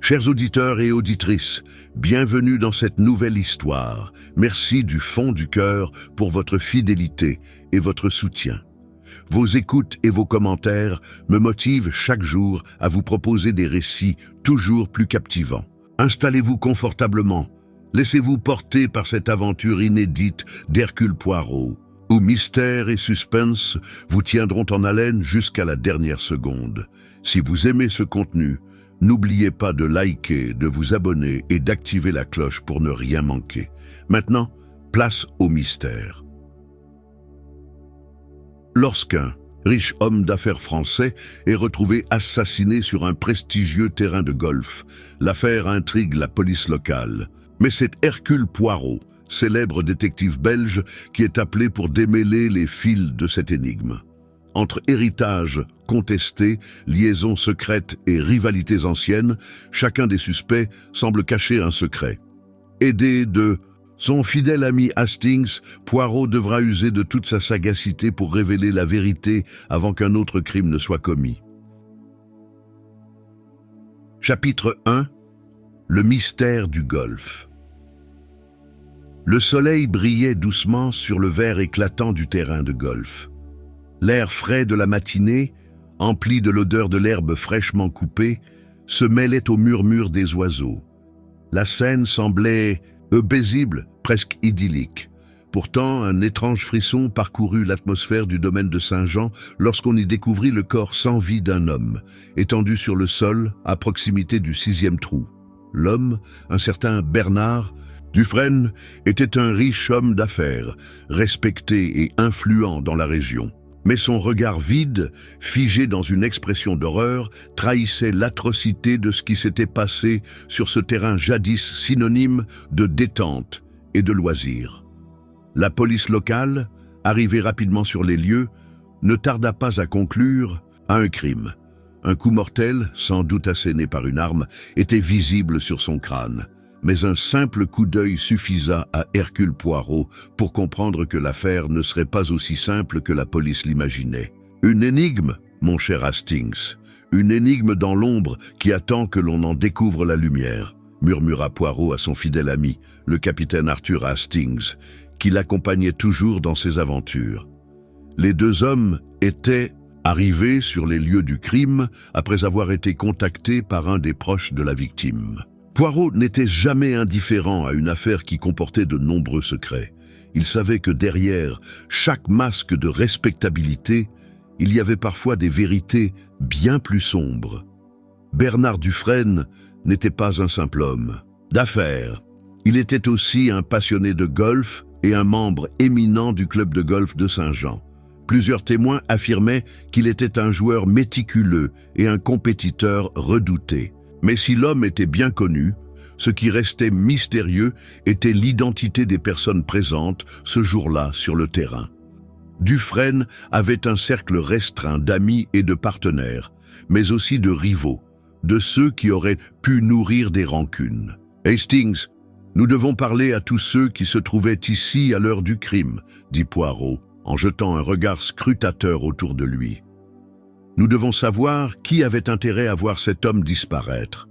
Chers auditeurs et auditrices, bienvenue dans cette nouvelle histoire. Merci du fond du cœur pour votre fidélité et votre soutien. Vos écoutes et vos commentaires me motivent chaque jour à vous proposer des récits toujours plus captivants. Installez-vous confortablement, laissez-vous porter par cette aventure inédite d'Hercule Poirot, où mystère et suspense vous tiendront en haleine jusqu'à la dernière seconde. Si vous aimez ce contenu, n'oubliez pas de liker, de vous abonner et d'activer la cloche pour ne rien manquer. Maintenant, place au mystère. Lorsqu'un riche homme d'affaires français est retrouvé assassiné sur un prestigieux terrain de golf, l'affaire intrigue la police locale. Mais c'est Hercule Poirot, célèbre détective belge, qui est appelé pour démêler les fils de cette énigme. Entre héritage contesté, liaisons secrètes et rivalités anciennes, chacun des suspects semble cacher un secret. Aidé de son fidèle ami Hastings, Poirot devra user de toute sa sagacité pour révéler la vérité avant qu'un autre crime ne soit commis. Chapitre 1. Le mystère du golf. Le soleil brillait doucement sur le vert éclatant du terrain de golf. L'air frais de la matinée, empli de l'odeur de l'herbe fraîchement coupée, se mêlait au murmure des oiseaux. La scène semblait paisible, presque idyllique. Pourtant, un étrange frisson parcourut l'atmosphère du domaine de Saint-Jean lorsqu'on y découvrit le corps sans vie d'un homme, étendu sur le sol à proximité du 6e trou. L'homme, un certain Bernard Dufresne, était un riche homme d'affaires, respecté et influent dans la région. Mais son regard vide, figé dans une expression d'horreur, trahissait l'atrocité de ce qui s'était passé sur ce terrain jadis synonyme de détente et de loisir. La police locale, arrivée rapidement sur les lieux, ne tarda pas à conclure à un crime. Un coup mortel, sans doute asséné par une arme, était visible sur son crâne. Mais un simple coup d'œil suffisa à Hercule Poirot pour comprendre que l'affaire ne serait pas aussi simple que la police l'imaginait. Une énigme, mon cher Hastings, une énigme dans l'ombre qui attend que l'on en découvre la lumière, murmura Poirot à son fidèle ami, le capitaine Arthur Hastings, qui l'accompagnait toujours dans ses aventures. Les deux hommes étaient arrivés sur les lieux du crime après avoir été contactés par un des proches de la victime. Poirot n'était jamais indifférent à une affaire qui comportait de nombreux secrets. Il savait que derrière chaque masque de respectabilité, il y avait parfois des vérités bien plus sombres. Bernard Dufresne n'était pas un simple homme d'affaires. Il était aussi un passionné de golf et un membre éminent du club de golf de Saint-Jean. Plusieurs témoins affirmaient qu'il était un joueur méticuleux et un compétiteur redouté. Mais si l'homme était bien connu, ce qui restait mystérieux était l'identité des personnes présentes ce jour-là sur le terrain. Dufresne avait un cercle restreint d'amis et de partenaires, mais aussi de rivaux, de ceux qui auraient pu nourrir des rancunes. « Hastings, nous devons parler à tous ceux qui se trouvaient ici à l'heure du crime, » dit Poirot, en jetant un regard scrutateur autour de lui. Nous devons savoir qui avait intérêt à voir cet homme disparaître.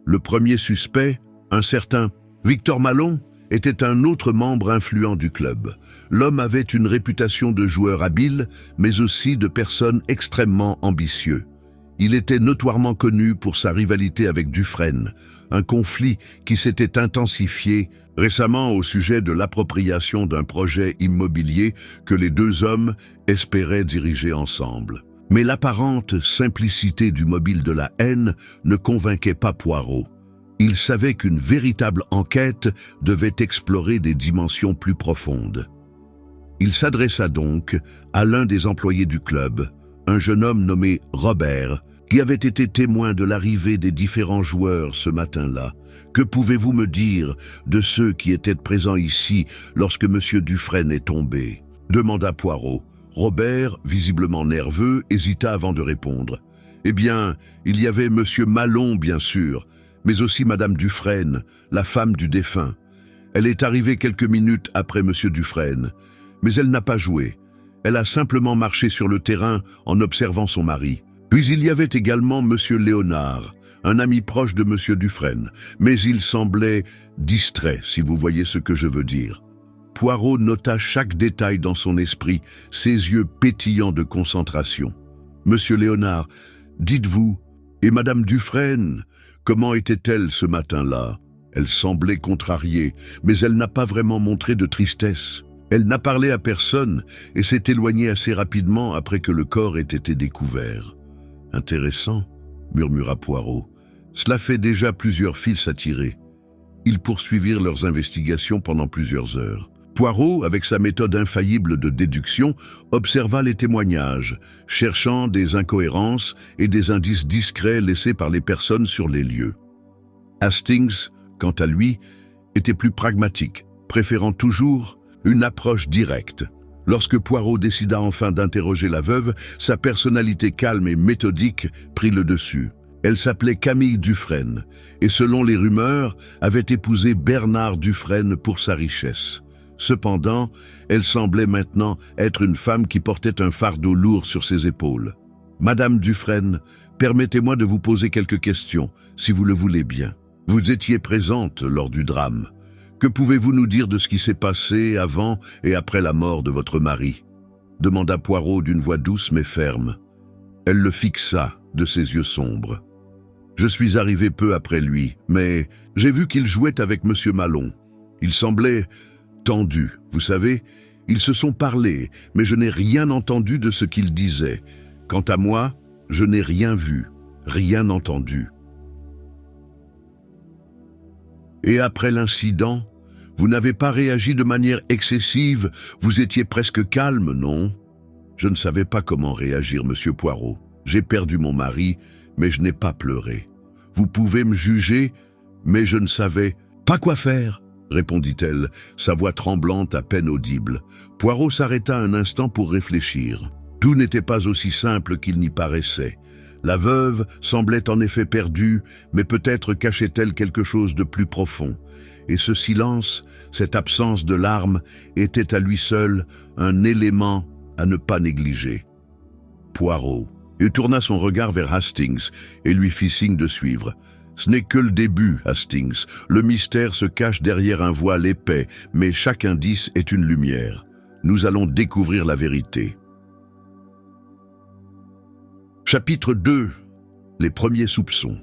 Le premier suspect, un certain Victor Malon, était un autre membre influent du club. L'homme avait une réputation de joueur habile, mais aussi de personne extrêmement ambitieux. Il était notoirement connu pour sa rivalité avec Dufresne, un conflit qui s'était intensifié récemment au sujet de l'appropriation d'un projet immobilier que les deux hommes espéraient diriger ensemble. Mais l'apparente simplicité du mobile de la haine ne convainquait pas Poirot. Il savait qu'une véritable enquête devait explorer des dimensions plus profondes. Il s'adressa donc à l'un des employés du club, un jeune homme nommé Robert, qui avait été témoin de l'arrivée des différents joueurs ce matin-là. « Que pouvez-vous me dire de ceux qui étaient présents ici lorsque M. Dufresne est tombé ?» demanda Poirot. Robert, visiblement nerveux, hésita avant de répondre. « Eh bien, il y avait M. Malon, bien sûr, mais aussi Mme Dufresne, la femme du défunt. Elle est arrivée quelques minutes après M. Dufresne, mais elle n'a pas joué. Elle a simplement marché sur le terrain en observant son mari. Puis il y avait également M. Léonard, un ami proche de M. Dufresne, mais il semblait distrait, si vous voyez ce que je veux dire. Poirot nota chaque détail dans son esprit, ses yeux pétillants de concentration. « Monsieur Léonard, dites-vous, et Madame Dufresne, comment était-elle ce matin-là » Elle semblait contrariée, mais elle n'a pas vraiment montré de tristesse. Elle n'a parlé à personne et s'est éloignée assez rapidement après que le corps ait été découvert. « Intéressant », murmura Poirot. « Cela fait déjà plusieurs fils à tirer. » Ils poursuivirent leurs investigations pendant plusieurs heures. Poirot, avec sa méthode infaillible de déduction, observa les témoignages, cherchant des incohérences et des indices discrets laissés par les personnes sur les lieux. Hastings, quant à lui, était plus pragmatique, préférant toujours une approche directe. Lorsque Poirot décida enfin d'interroger la veuve, sa personnalité calme et méthodique prit le dessus. Elle s'appelait Camille Dufresne et, selon les rumeurs, avait épousé Bernard Dufresne pour sa richesse. Cependant, elle semblait maintenant être une femme qui portait un fardeau lourd sur ses épaules. « Madame Dufresne, permettez-moi de vous poser quelques questions, si vous le voulez bien. Vous étiez présente lors du drame. Que pouvez-vous nous dire de ce qui s'est passé avant et après la mort de votre mari ?» demanda Poirot d'une voix douce mais ferme. Elle le fixa de ses yeux sombres. « Je suis arrivé peu après lui, mais j'ai vu qu'il jouait avec M. Malon. Il semblait tendu, vous savez. Ils se sont parlé, mais je n'ai rien entendu de ce qu'ils disaient. Quant à moi, je n'ai rien vu, rien entendu. » Et après l'incident, vous n'avez pas réagi de manière excessive, vous étiez presque calme, non? Je ne savais pas comment réagir, monsieur Poirot. J'ai perdu mon mari, mais je n'ai pas pleuré. Vous pouvez me juger, mais je ne savais pas quoi faire, répondit-elle, sa voix tremblante à peine audible. Poirot s'arrêta un instant pour réfléchir. Tout n'était pas aussi simple qu'il n'y paraissait. La veuve semblait en effet perdue, mais peut-être cachait-elle quelque chose de plus profond. Et ce silence, cette absence de larmes, était à lui seul un élément à ne pas négliger. Poirot. Il tourna son regard vers Hastings et lui fit signe de suivre. « Ce n'est que le début, Hastings. Le mystère se cache derrière un voile épais, mais chaque indice est une lumière. Nous allons découvrir la vérité. » Chapitre 2. Les premiers soupçons.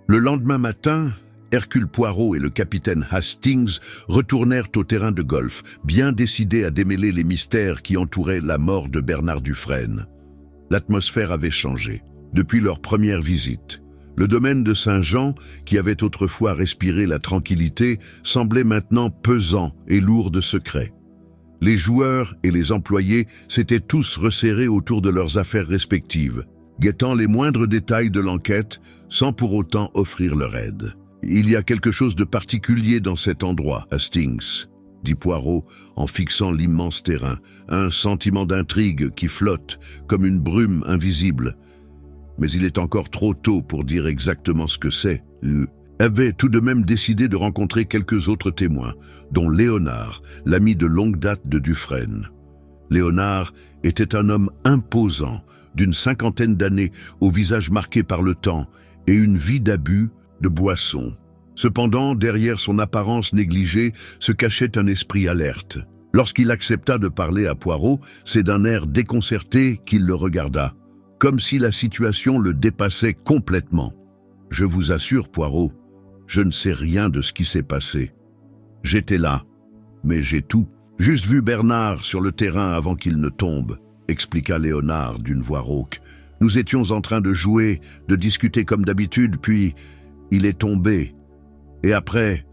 Le lendemain matin, Hercule Poirot et le capitaine Hastings retournèrent au terrain de golf, bien décidés à démêler les mystères qui entouraient la mort de Bernard Dufresne. L'atmosphère avait changé. Depuis leur première visite, le domaine de Saint-Jean, qui avait autrefois respiré la tranquillité, semblait maintenant pesant et lourd de secrets. Les joueurs et les employés s'étaient tous resserrés autour de leurs affaires respectives, guettant les moindres détails de l'enquête sans pour autant offrir leur aide. « Il y a quelque chose de particulier dans cet endroit, Hastings, » dit Poirot en fixant l'immense terrain, un sentiment d'intrigue qui flotte comme une brume invisible. Mais il est encore trop tôt pour dire exactement ce que c'est. Il avait tout de même décidé de rencontrer quelques autres témoins, dont Léonard, l'ami de longue date de Dufresne. Léonard était un homme imposant, d'une 50aine d'années, au visage marqué par le temps, et une vie d'abus, de boisson. Cependant, derrière son apparence négligée, se cachait un esprit alerte. Lorsqu'il accepta de parler à Poirot, c'est d'un air déconcerté qu'il le regarda, comme si la situation le dépassait complètement. « Je vous assure, Poirot, je ne sais rien de ce qui s'est passé. J'étais là, mais j'ai tout. Juste vu Bernard sur le terrain avant qu'il ne tombe, » expliqua Léonard d'une voix rauque. « Nous étions en train de jouer, de discuter comme d'habitude, puis il est tombé. Et après,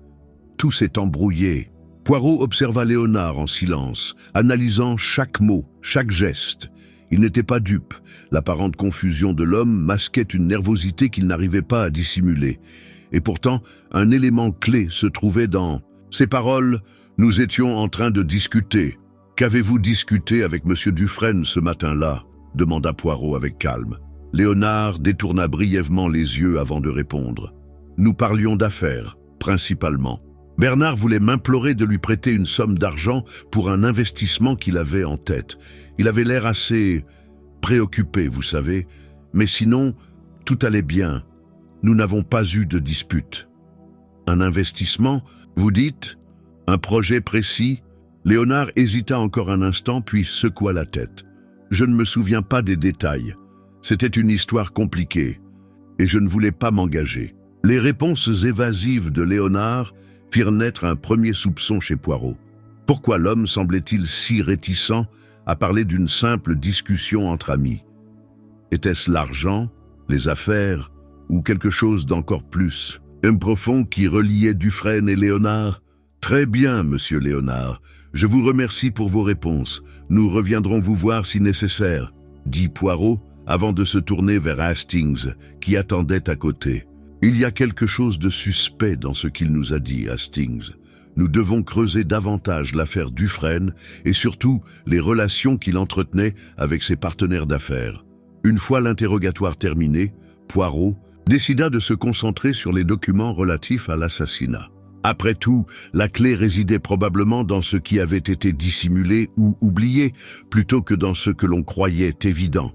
tout s'est embrouillé. » Poirot observa Léonard en silence, analysant chaque mot, chaque geste. Il n'était pas dupe. L'apparente confusion de l'homme masquait une nervosité qu'il n'arrivait pas à dissimuler. Et pourtant, un élément clé se trouvait dans ces paroles. « Nous étions en train de discuter. Qu'avez-vous discuté avec M. Dufresne ce matin-là » demanda Poirot avec calme. Léonard détourna brièvement les yeux avant de répondre. « Nous parlions d'affaires, principalement. Bernard voulait m'implorer de lui prêter une somme d'argent pour un investissement qu'il avait en tête. Il avait l'air assez préoccupé, vous savez, mais sinon, Tout allait bien. Nous n'avons pas eu de dispute. Un investissement, vous dites? Un projet précis? Léonard hésita encore un instant, puis secoua la tête. Je ne me souviens pas des détails. C'était une histoire compliquée, et je ne voulais pas m'engager. Les réponses évasives de Léonard firent naître un premier soupçon chez Poirot. Pourquoi l'homme semblait-il si réticent à parler d'une simple discussion entre amis? Était-ce l'argent, les affaires, ou quelque chose d'encore plus? Un profond qui reliait Dufresne et Léonard? Très bien, monsieur Léonard. Je vous remercie pour vos réponses. Nous reviendrons vous voir si nécessaire, dit Poirot, avant de se tourner vers Hastings, qui attendait à côté. Il y a quelque chose de suspect dans ce qu'il nous a dit, Hastings. Nous devons creuser davantage l'affaire Dufresne et surtout les relations qu'il entretenait avec ses partenaires d'affaires. Une fois l'interrogatoire terminé, Poirot décida de se concentrer sur les documents relatifs à l'assassinat. Après tout, la clé résidait probablement dans ce qui avait été dissimulé ou oublié, plutôt que dans ce que l'on croyait évident.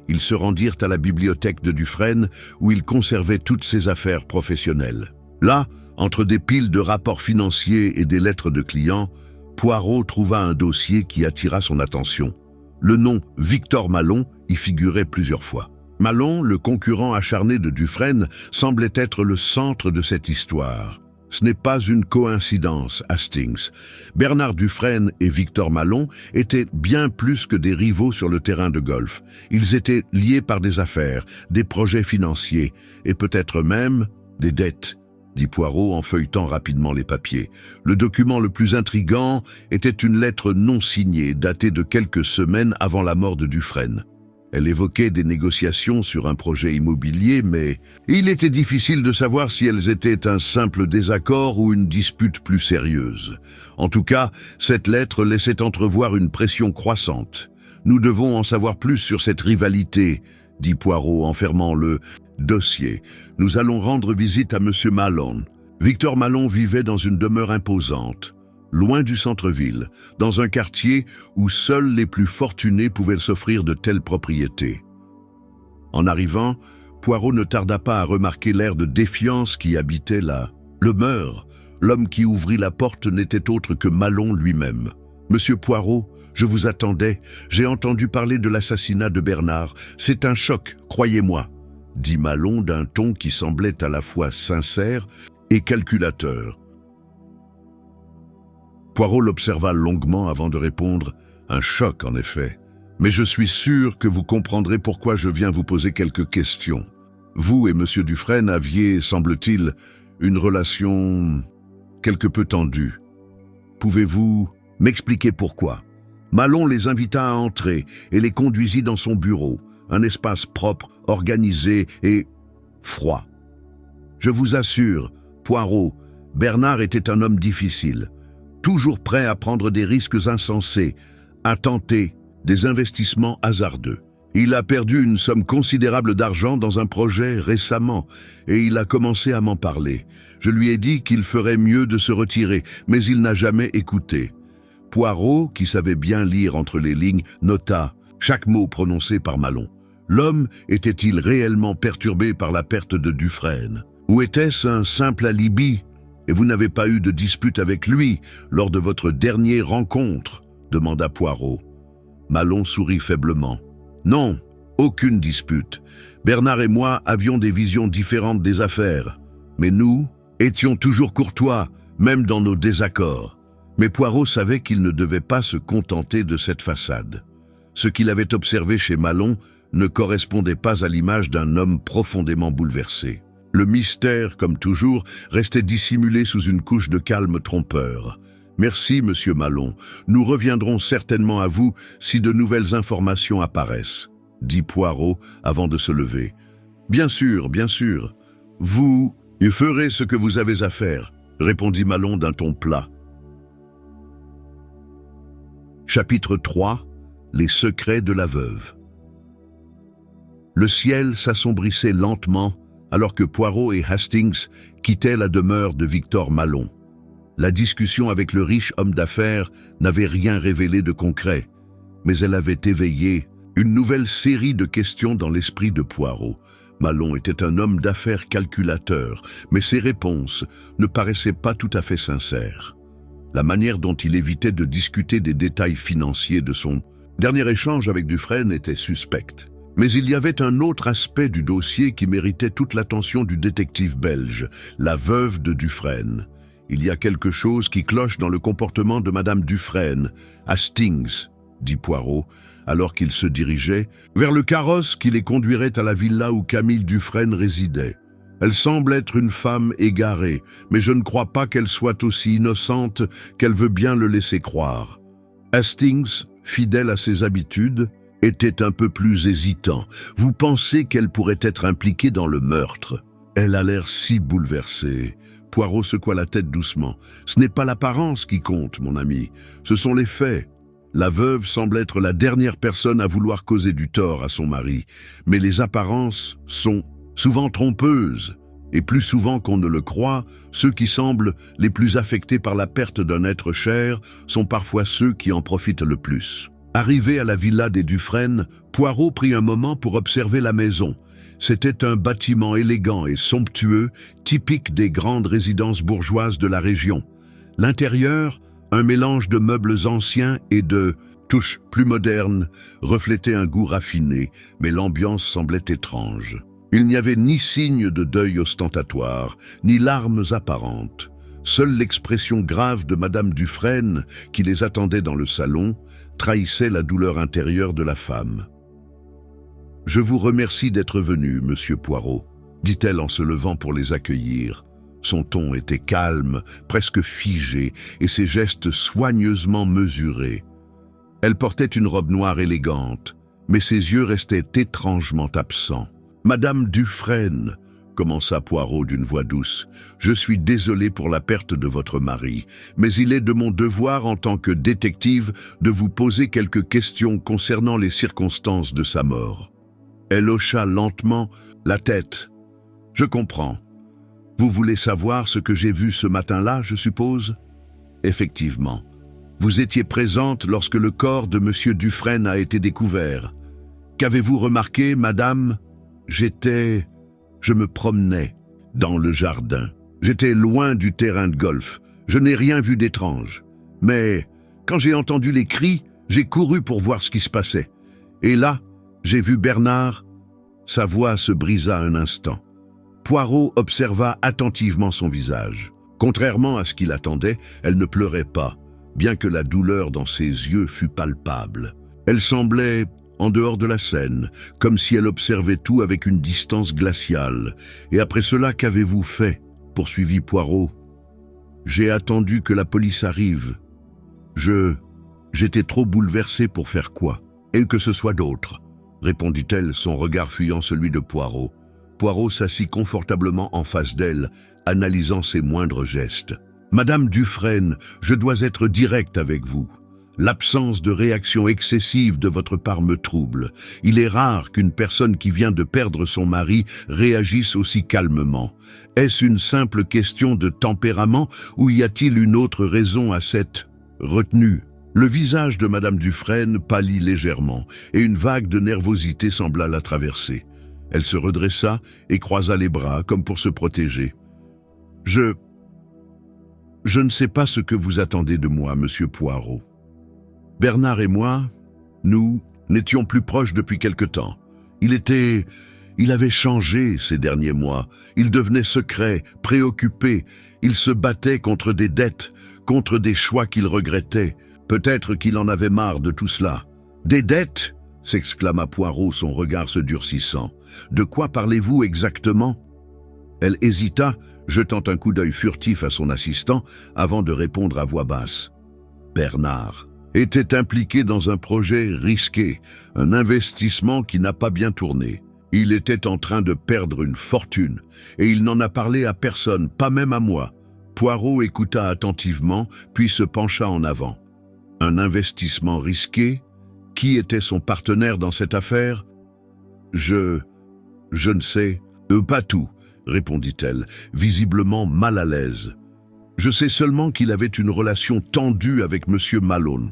Ils se rendirent à la bibliothèque de Dufresne, où il conservait toutes ses affaires professionnelles. Là, entre des piles de rapports financiers et des lettres de clients, Poirot trouva un dossier qui attira son attention. Le nom Victor Malon y figurait plusieurs fois. Malon, le concurrent acharné de Dufresne, semblait être le centre de cette histoire. Ce n'est pas une coïncidence, Hastings. Bernard Dufresne et Victor Malon étaient bien plus que des rivaux sur le terrain de golf. Ils étaient liés par des affaires, des projets financiers et peut-être même des dettes, dit Poirot en feuilletant rapidement les papiers. Le document le plus intriguant était une lettre non signée, datée de quelques semaines avant la mort de Dufresne. Elle évoquait des négociations sur un projet immobilier, mais il était difficile de savoir si elles étaient un simple désaccord ou une dispute plus sérieuse. En tout cas, cette lettre laissait entrevoir une pression croissante. Nous devons en savoir plus sur cette rivalité, dit Poirot en fermant le dossier. Nous allons rendre visite à monsieur Malon. Victor Malon vivait dans une demeure imposante, loin du centre-ville, dans un quartier où seuls les plus fortunés pouvaient s'offrir de telles propriétés. En arrivant, Poirot ne tarda pas à remarquer l'air de défiance qui habitait là. Le meurtre, l'homme qui ouvrit la porte n'était autre que Malon lui-même. « Monsieur Poirot, je vous attendais. J'ai entendu parler de l'assassinat de Bernard. C'est un choc, croyez-moi, » dit Malon d'un ton qui semblait à la fois sincère et calculateur. Poirot l'observa longuement avant de répondre « Un choc, en effet. Mais je suis sûr que vous comprendrez pourquoi je viens vous poser quelques questions. Vous et M. Dufresne aviez, semble-t-il, une relation quelque peu tendue. Pouvez-vous m'expliquer pourquoi ?» Malon les invita à entrer et les conduisit dans son bureau, un espace propre, organisé et froid. Je vous assure, Poirot, Bernard était un homme difficile, toujours prêt à prendre des risques insensés, à tenter des investissements hasardeux. Il a perdu une somme considérable d'argent dans un projet récemment et il a commencé à m'en parler. Je lui ai dit qu'il ferait mieux de se retirer, mais il n'a jamais écouté. Poirot, qui savait bien lire entre les lignes, nota chaque mot prononcé par Malon. L'homme était-il réellement perturbé par la perte de Dufresne? Ou était-ce un simple alibi? Et vous n'avez pas eu de dispute avec lui lors de votre dernière rencontre? Demanda Poirot. Malon sourit faiblement. Non, aucune dispute. Bernard et moi avions des visions différentes des affaires. Mais nous étions toujours courtois, même dans nos désaccords. Mais Poirot savait qu'il ne devait pas se contenter de cette façade. Ce qu'il avait observé chez Malon ne correspondait pas à l'image d'un homme profondément bouleversé. Le mystère, comme toujours, restait dissimulé sous une couche de calme trompeur. « Merci, monsieur Malon. Nous reviendrons certainement à vous si de nouvelles informations apparaissent, » dit Poirot avant de se lever. « Bien sûr, bien sûr. Vous ferez ce que vous avez à faire, » répondit Malon d'un ton plat. Chapitre 3. Les secrets de la veuve. Le ciel s'assombrissait lentement alors que Poirot et Hastings quittaient la demeure de Victor Malon. La discussion avec le riche homme d'affaires n'avait rien révélé de concret, mais elle avait éveillé une nouvelle série de questions dans l'esprit de Poirot. Malon était un homme d'affaires calculateur, mais ses réponses ne paraissaient pas tout à fait sincères. La manière dont il évitait de discuter des détails financiers de son dernier échange avec Dufresne était suspecte. Mais il y avait un autre aspect du dossier qui méritait toute l'attention du détective belge, la veuve de Dufresne. Il y a quelque chose qui cloche dans le comportement de Madame Dufresne. Hastings, dit Poirot, alors qu'il se dirigeait vers le carrosse qui les conduirait à la villa où Camille Dufresne résidait. Elle semble être une femme égarée, mais je ne crois pas qu'elle soit aussi innocente qu'elle veut bien le laisser croire. Hastings, fidèle à ses habitudes, était un peu plus hésitant. Vous pensez qu'elle pourrait être impliquée dans le meurtre? Elle a l'air si bouleversée. Poirot secoua la tête doucement. Ce n'est pas l'apparence qui compte, mon ami. Ce sont les faits. La veuve semble être la dernière personne à vouloir causer du tort à son mari. Mais les apparences sont souvent trompeuses. Et plus souvent qu'on ne le croit, ceux qui semblent les plus affectés par la perte d'un être cher sont parfois ceux qui en profitent le plus. Arrivé à la villa des Dufresne, Poirot prit un moment pour observer la maison. C'était un bâtiment élégant et somptueux, typique des grandes résidences bourgeoises de la région. L'intérieur, un mélange de meubles anciens et de touches plus modernes, reflétait un goût raffiné, mais l'ambiance semblait étrange. Il n'y avait ni signe de deuil ostentatoire, ni larmes apparentes. Seule l'expression grave de Madame Dufresne, qui les attendait dans le salon, trahissait la douleur intérieure de la femme. « Je vous remercie d'être venu, monsieur Poirot, » dit-elle en se levant pour les accueillir. Son ton était calme, presque figé, et ses gestes soigneusement mesurés. Elle portait une robe noire élégante, mais ses yeux restaient étrangement absents. « Madame Dufresne, » commença Poirot d'une voix douce, « je suis désolé pour la perte de votre mari, mais il est de mon devoir en tant que détective de vous poser quelques questions concernant les circonstances de sa mort. » Elle hocha lentement la tête. « Je comprends. Vous voulez savoir ce que j'ai vu ce matin-là, je suppose ? » « Effectivement. Vous étiez présente lorsque le corps de monsieur Dufresne a été découvert. Qu'avez-vous remarqué, madame ? » « Je me promenais dans le jardin. J'étais loin du terrain de golf. Je n'ai rien vu d'étrange. Mais quand j'ai entendu les cris, j'ai couru pour voir ce qui se passait. Et là, j'ai vu Bernard. » Sa voix se brisa un instant. Poirot observa attentivement son visage. Contrairement à ce qu'il attendait, elle ne pleurait pas, bien que la douleur dans ses yeux fût palpable. Elle semblait en dehors de la scène, comme si elle observait tout avec une distance glaciale. « Et après cela, qu'avez-vous fait ?» poursuivit Poirot. « J'ai attendu que la police arrive. J'étais trop bouleversé pour faire quoi ? Et que ce soit d'autres, » répondit-elle, son regard fuyant celui de Poirot. Poirot s'assit confortablement en face d'elle, analysant ses moindres gestes. « Madame Dufresne, je dois être direct avec vous. L'absence de réaction excessive de votre part me trouble. Il est rare qu'une personne qui vient de perdre son mari réagisse aussi calmement. Est-ce une simple question de tempérament ou y a-t-il une autre raison à cette retenue ?» Le visage de Madame Dufresne pâlit légèrement et une vague de nervosité sembla la traverser. Elle se redressa et croisa les bras comme pour se protéger. « Je ne sais pas ce que vous attendez de moi, monsieur Poirot. Bernard et moi, nous n'étions plus proches depuis quelque temps. Il avait changé ces derniers mois. Il devenait secret, préoccupé. Il se battait contre des dettes, contre des choix qu'il regrettait. Peut-être qu'il en avait marre de tout cela. « Des dettes ?» s'exclama Poirot, son regard se durcissant. « De quoi parlez-vous exactement ?» Elle hésita, jetant un coup d'œil furtif à son assistant, avant de répondre à voix basse. Bernard était impliqué dans un projet risqué, un investissement qui n'a pas bien tourné. Il était en train de perdre une fortune, et il n'en a parlé à personne, pas même à moi. Poirot écouta attentivement, puis se pencha en avant. Un investissement risqué ? Qui était son partenaire dans cette affaire ? Je ne sais, pas tout, répondit-elle, visiblement mal à l'aise. Je sais seulement qu'il avait une relation tendue avec monsieur Malone.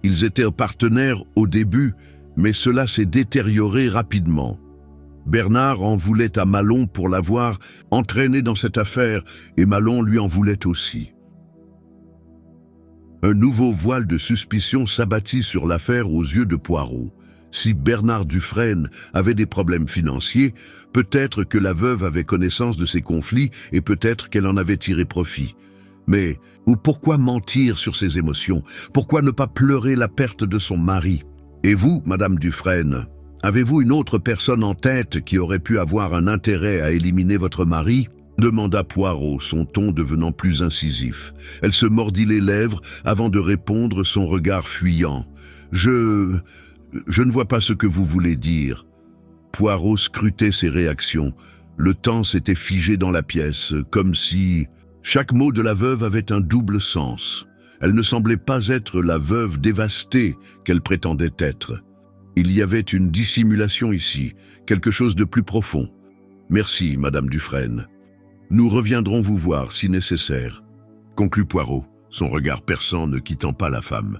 Ils étaient partenaires au début, mais cela s'est détérioré rapidement. Bernard en voulait à Mahlon pour l'avoir entraîné dans cette affaire, et Mahlon lui en voulait aussi. Un nouveau voile de suspicion s'abattit sur l'affaire aux yeux de Poirot. Si Bernard Dufresne avait des problèmes financiers, peut-être que la veuve avait connaissance de ces conflits et peut-être qu'elle en avait tiré profit. Mais pourquoi mentir sur ses émotions? Pourquoi ne pas pleurer la perte de son mari? Et vous, Madame Dufresne, avez-vous une autre personne en tête qui aurait pu avoir un intérêt à éliminer votre mari? Demanda Poirot, son ton devenant plus incisif. Elle se mordit les lèvres avant de répondre, son regard fuyant. Je ne vois pas ce que vous voulez dire. Poirot scrutait ses réactions. Le temps s'était figé dans la pièce, comme si chaque mot de la veuve avait un double sens. Elle ne semblait pas être la veuve dévastée qu'elle prétendait être. Il y avait une dissimulation ici, quelque chose de plus profond. Merci, Madame Dufresne. Nous reviendrons vous voir si nécessaire, conclut Poirot, son regard perçant ne quittant pas la femme.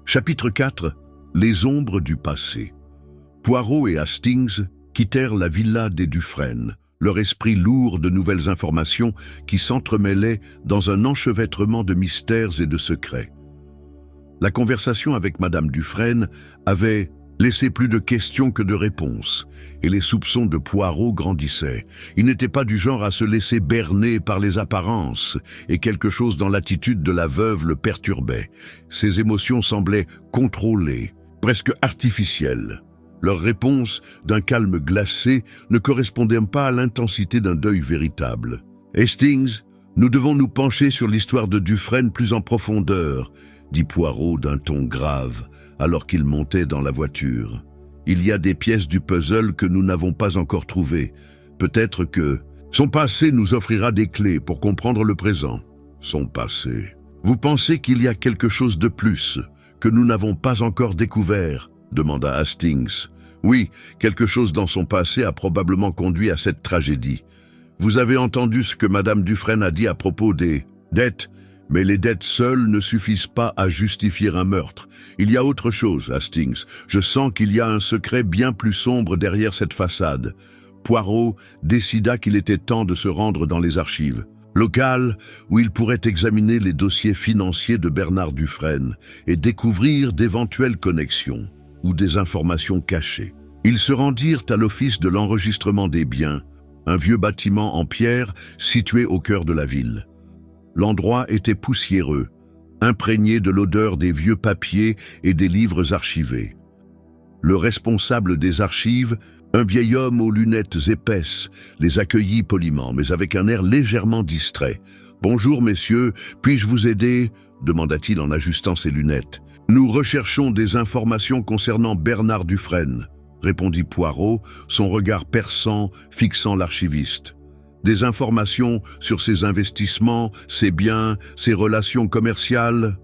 Chapitre 4. Les ombres du passé. Poirot et Hastings quittèrent la villa des Dufresne, leur esprit lourd de nouvelles informations qui s'entremêlaient dans un enchevêtrement de mystères et de secrets. La conversation avec Madame Dufresne avait laissé plus de questions que de réponses, et les soupçons de Poirot grandissaient. Il n'était pas du genre à se laisser berner par les apparences, et quelque chose dans l'attitude de la veuve le perturbait. Ses émotions semblaient contrôlées, presque artificielles. Leurs réponses, d'un calme glacé, ne correspondaient pas à l'intensité d'un deuil véritable. « Hastings, nous devons nous pencher sur l'histoire de Dufresne plus en profondeur », dit Poirot d'un ton grave, alors qu'il montait dans la voiture. « Il y a des pièces du puzzle que nous n'avons pas encore trouvées. Peut-être que son passé nous offrira des clés pour comprendre le présent. » Son passé. Vous pensez qu'il y a quelque chose de plus que nous n'avons pas encore découvert? Demanda Hastings. Oui, quelque chose dans son passé a probablement conduit à cette tragédie. Vous avez entendu ce que Madame Dufresne a dit à propos des dettes, mais les dettes seules ne suffisent pas à justifier un meurtre. Il y a autre chose, Hastings. Je sens qu'il y a un secret bien plus sombre derrière cette façade. Poirot décida qu'il était temps de se rendre dans les archives locales où il pourrait examiner les dossiers financiers de Bernard Dufresne et découvrir d'éventuelles connexions ou des informations cachées. Ils se rendirent à l'office de l'enregistrement des biens, un vieux bâtiment en pierre situé au cœur de la ville. L'endroit était poussiéreux, imprégné de l'odeur des vieux papiers et des livres archivés. Le responsable des archives, un vieil homme aux lunettes épaisses, les accueillit poliment, mais avec un air légèrement distrait. « Bonjour, messieurs, puis-je vous aider ?» demanda-t-il en ajustant ses lunettes. « Nous recherchons des informations concernant Bernard Dufresne, » répondit Poirot, son regard perçant fixant l'archiviste. « Des informations sur ses investissements, ses biens, ses relations commerciales ?»«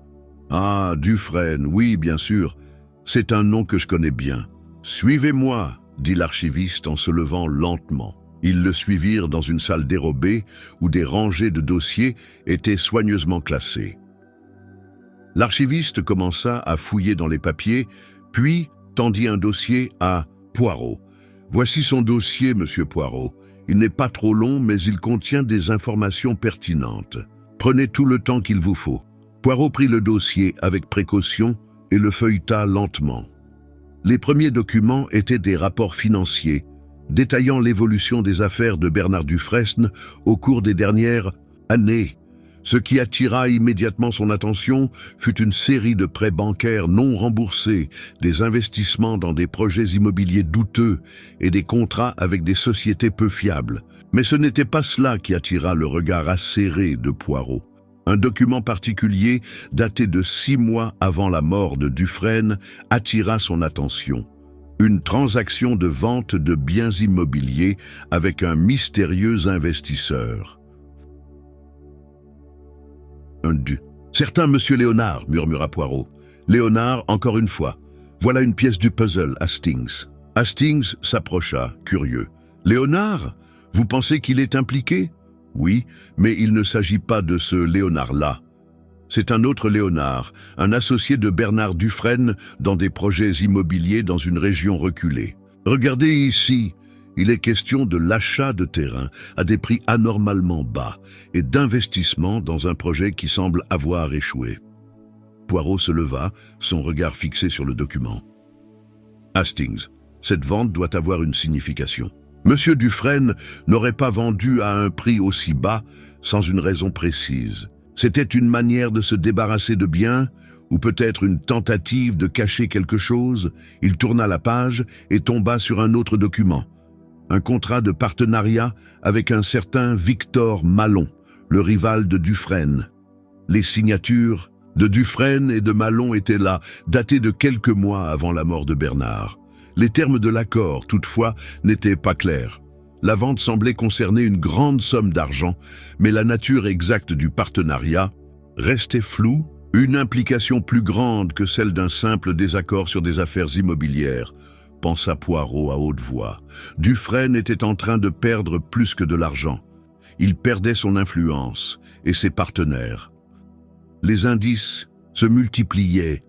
Ah, Dufresne, oui, bien sûr. C'est un nom que je connais bien. »« Suivez-moi » dit l'archiviste en se levant lentement. Ils le suivirent dans une salle dérobée où des rangées de dossiers étaient soigneusement classés. L'archiviste commença à fouiller dans les papiers, puis tendit un dossier à Poirot. « Voici son dossier, monsieur Poirot. Il n'est pas trop long, mais il contient des informations pertinentes. Prenez tout le temps qu'il vous faut. » Poirot prit le dossier avec précaution et le feuilleta lentement. Les premiers documents étaient des rapports financiers, détaillant l'évolution des affaires de Bernard Dufresne au cours des dernières années. Ce qui attira immédiatement son attention fut une série de prêts bancaires non remboursés, des investissements dans des projets immobiliers douteux et des contrats avec des sociétés peu fiables. Mais ce n'était pas cela qui attira le regard acéré de Poirot. Un document particulier, daté de 6 mois avant la mort de Dufresne, attira son attention. Une transaction de vente de biens immobiliers avec un mystérieux investisseur. Certain, monsieur Léonard, murmura Poirot. Léonard, encore une fois. Voilà une pièce du puzzle, Hastings. Hastings s'approcha, curieux. Léonard, vous pensez qu'il est impliqué ? Oui, mais il ne s'agit pas de ce Léonard-là. C'est un autre Léonard, un associé de Bernard Dufresne dans des projets immobiliers dans une région reculée. Regardez ici, il est question de l'achat de terrain à des prix anormalement bas et d'investissement dans un projet qui semble avoir échoué. Poirot se leva, son regard fixé sur le document. Hastings, cette vente doit avoir une signification. Monsieur Dufresne n'aurait pas vendu à un prix aussi bas sans une raison précise. C'était une manière de se débarrasser de biens, ou peut-être une tentative de cacher quelque chose. Il tourna la page et tomba sur un autre document. Un contrat de partenariat avec un certain Victor Malon, le rival de Dufresne. Les signatures de Dufresne et de Malon étaient là, datées de quelques mois avant la mort de Bernard. Les termes de l'accord, toutefois, n'étaient pas clairs. La vente semblait concerner une grande somme d'argent, mais la nature exacte du partenariat restait floue, une implication plus grande que celle d'un simple désaccord sur des affaires immobilières, pensa Poirot à haute voix. Dufresne était en train de perdre plus que de l'argent. Il perdait son influence et ses partenaires. Les indices se multipliaient,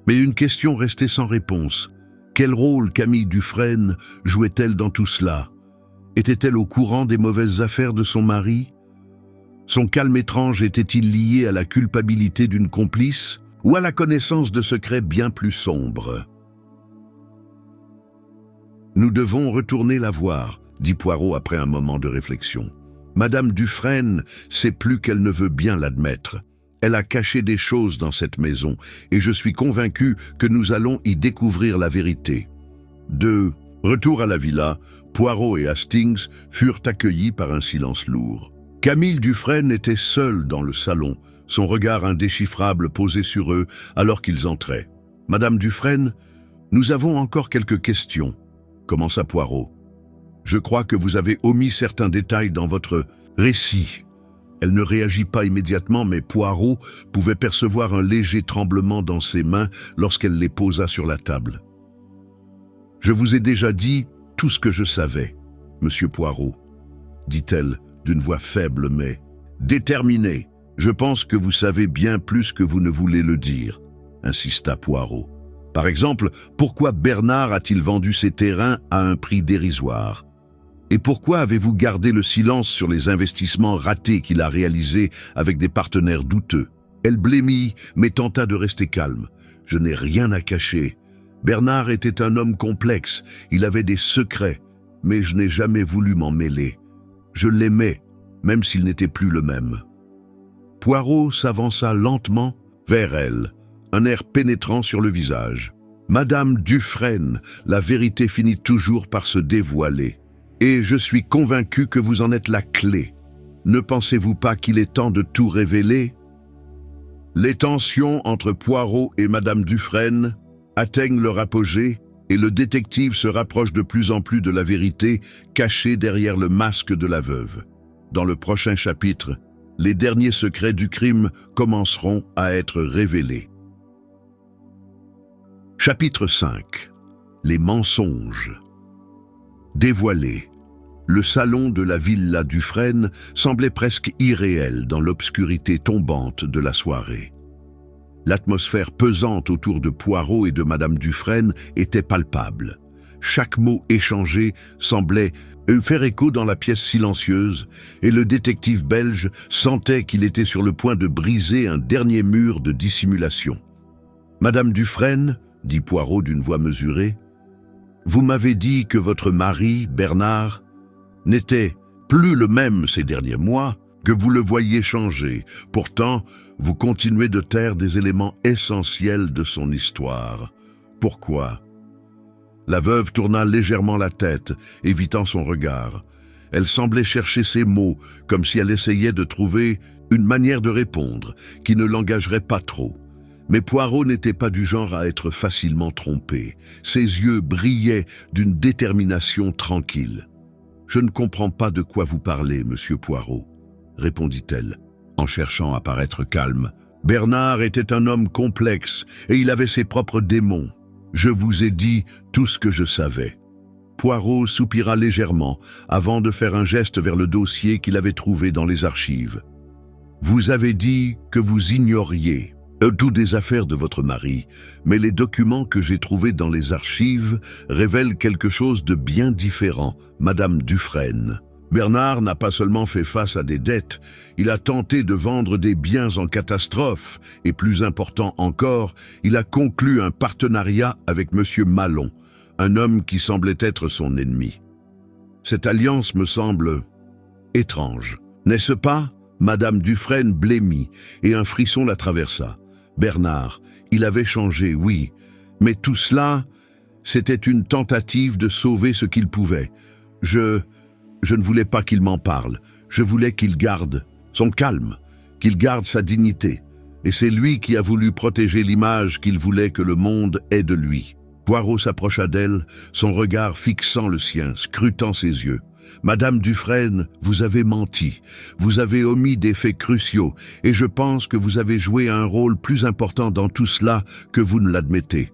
mais une question restait sans réponse. Quel rôle Camille Dufresne jouait-elle dans tout cela? Était-elle au courant des mauvaises affaires de son mari? Son calme étrange était-il lié à la culpabilité d'une complice ou à la connaissance de secrets bien plus sombres? « Nous devons retourner la voir, » dit Poirot après un moment de réflexion. « Madame Dufresne sait plus qu'elle ne veut bien l'admettre. Elle a caché des choses dans cette maison et je suis convaincu que nous allons y découvrir la vérité. » De retour à la villa, Poirot et Hastings furent accueillis par un silence lourd. Camille Dufresne était seule dans le salon, son regard indéchiffrable posé sur eux alors qu'ils entraient. « Madame Dufresne, nous avons encore quelques questions, » commença Poirot. « Je crois que vous avez omis certains détails dans votre récit. » Elle ne réagit pas immédiatement, mais Poirot pouvait percevoir un léger tremblement dans ses mains lorsqu'elle les posa sur la table. « Je vous ai déjà dit tout ce que je savais, monsieur Poirot, » dit-elle d'une voix faible mais déterminée. « Je pense que vous savez bien plus que vous ne voulez le dire, » insista Poirot. « Par exemple, pourquoi Bernard a-t-il vendu ses terrains à un prix dérisoire ? Et pourquoi avez-vous gardé le silence sur les investissements ratés qu'il a réalisés avec des partenaires douteux ? » Elle blêmit, mais tenta de rester calme. « Je n'ai rien à cacher. Bernard était un homme complexe, il avait des secrets, mais je n'ai jamais voulu m'en mêler. Je l'aimais, même s'il n'était plus le même. » Poirot s'avança lentement vers elle, un air pénétrant sur le visage. « Madame Dufresne, la vérité finit toujours par se dévoiler. Et je suis convaincu que vous en êtes la clé. Ne pensez-vous pas qu'il est temps de tout révéler ?» Les tensions entre Poirot et Madame Dufresne atteignent leur apogée et le détective se rapproche de plus en plus de la vérité cachée derrière le masque de la veuve. Dans le prochain chapitre, les derniers secrets du crime commenceront à être révélés. Chapitre 5. Les mensonges. Dévoilés. Le salon de la villa Dufresne semblait presque irréel dans l'obscurité tombante de la soirée. L'atmosphère pesante autour de Poirot et de Madame Dufresne était palpable. Chaque mot échangé semblait faire écho dans la pièce silencieuse, et le détective belge sentait qu'il était sur le point de briser un dernier mur de dissimulation. « Madame Dufresne, » dit Poirot d'une voix mesurée, « vous m'avez dit que votre mari, Bernard, n'était plus le même ces derniers mois, que vous le voyiez changer. Pourtant, vous continuez de taire des éléments essentiels de son histoire. Pourquoi ?» La veuve tourna légèrement la tête, évitant son regard. Elle semblait chercher ses mots, comme si elle essayait de trouver une manière de répondre, qui ne l'engagerait pas trop. Mais Poirot n'était pas du genre à être facilement trompé. Ses yeux brillaient d'une détermination tranquille. « Je ne comprends pas de quoi vous parlez, monsieur Poirot, » répondit-elle, en cherchant à paraître calme. « Bernard était un homme complexe et il avait ses propres démons. Je vous ai dit tout ce que je savais. » Poirot soupira légèrement avant de faire un geste vers le dossier qu'il avait trouvé dans les archives. Vous avez dit que vous ignoriez tout des affaires de votre mari, mais les documents que j'ai trouvés dans les archives révèlent quelque chose de bien différent, Madame Dufresne. Bernard n'a pas seulement fait face à des dettes, il a tenté de vendre des biens en catastrophe, et plus important encore, il a conclu un partenariat avec Monsieur Malon, un homme qui semblait être son ennemi. Cette alliance me semble étrange, n'est-ce pas? Madame Dufresne blêmit, et un frisson la traversa. Bernard, il avait changé, oui, mais tout cela, c'était une tentative de sauver ce qu'il pouvait. Je ne voulais pas qu'il m'en parle, je voulais qu'il garde son calme, qu'il garde sa dignité, et c'est lui qui a voulu protéger l'image qu'il voulait que le monde ait de lui. Poirot s'approcha d'elle, son regard fixant le sien, scrutant ses yeux. Madame Dufresne, vous avez menti, vous avez omis des faits cruciaux, et je pense que vous avez joué un rôle plus important dans tout cela que vous ne l'admettez.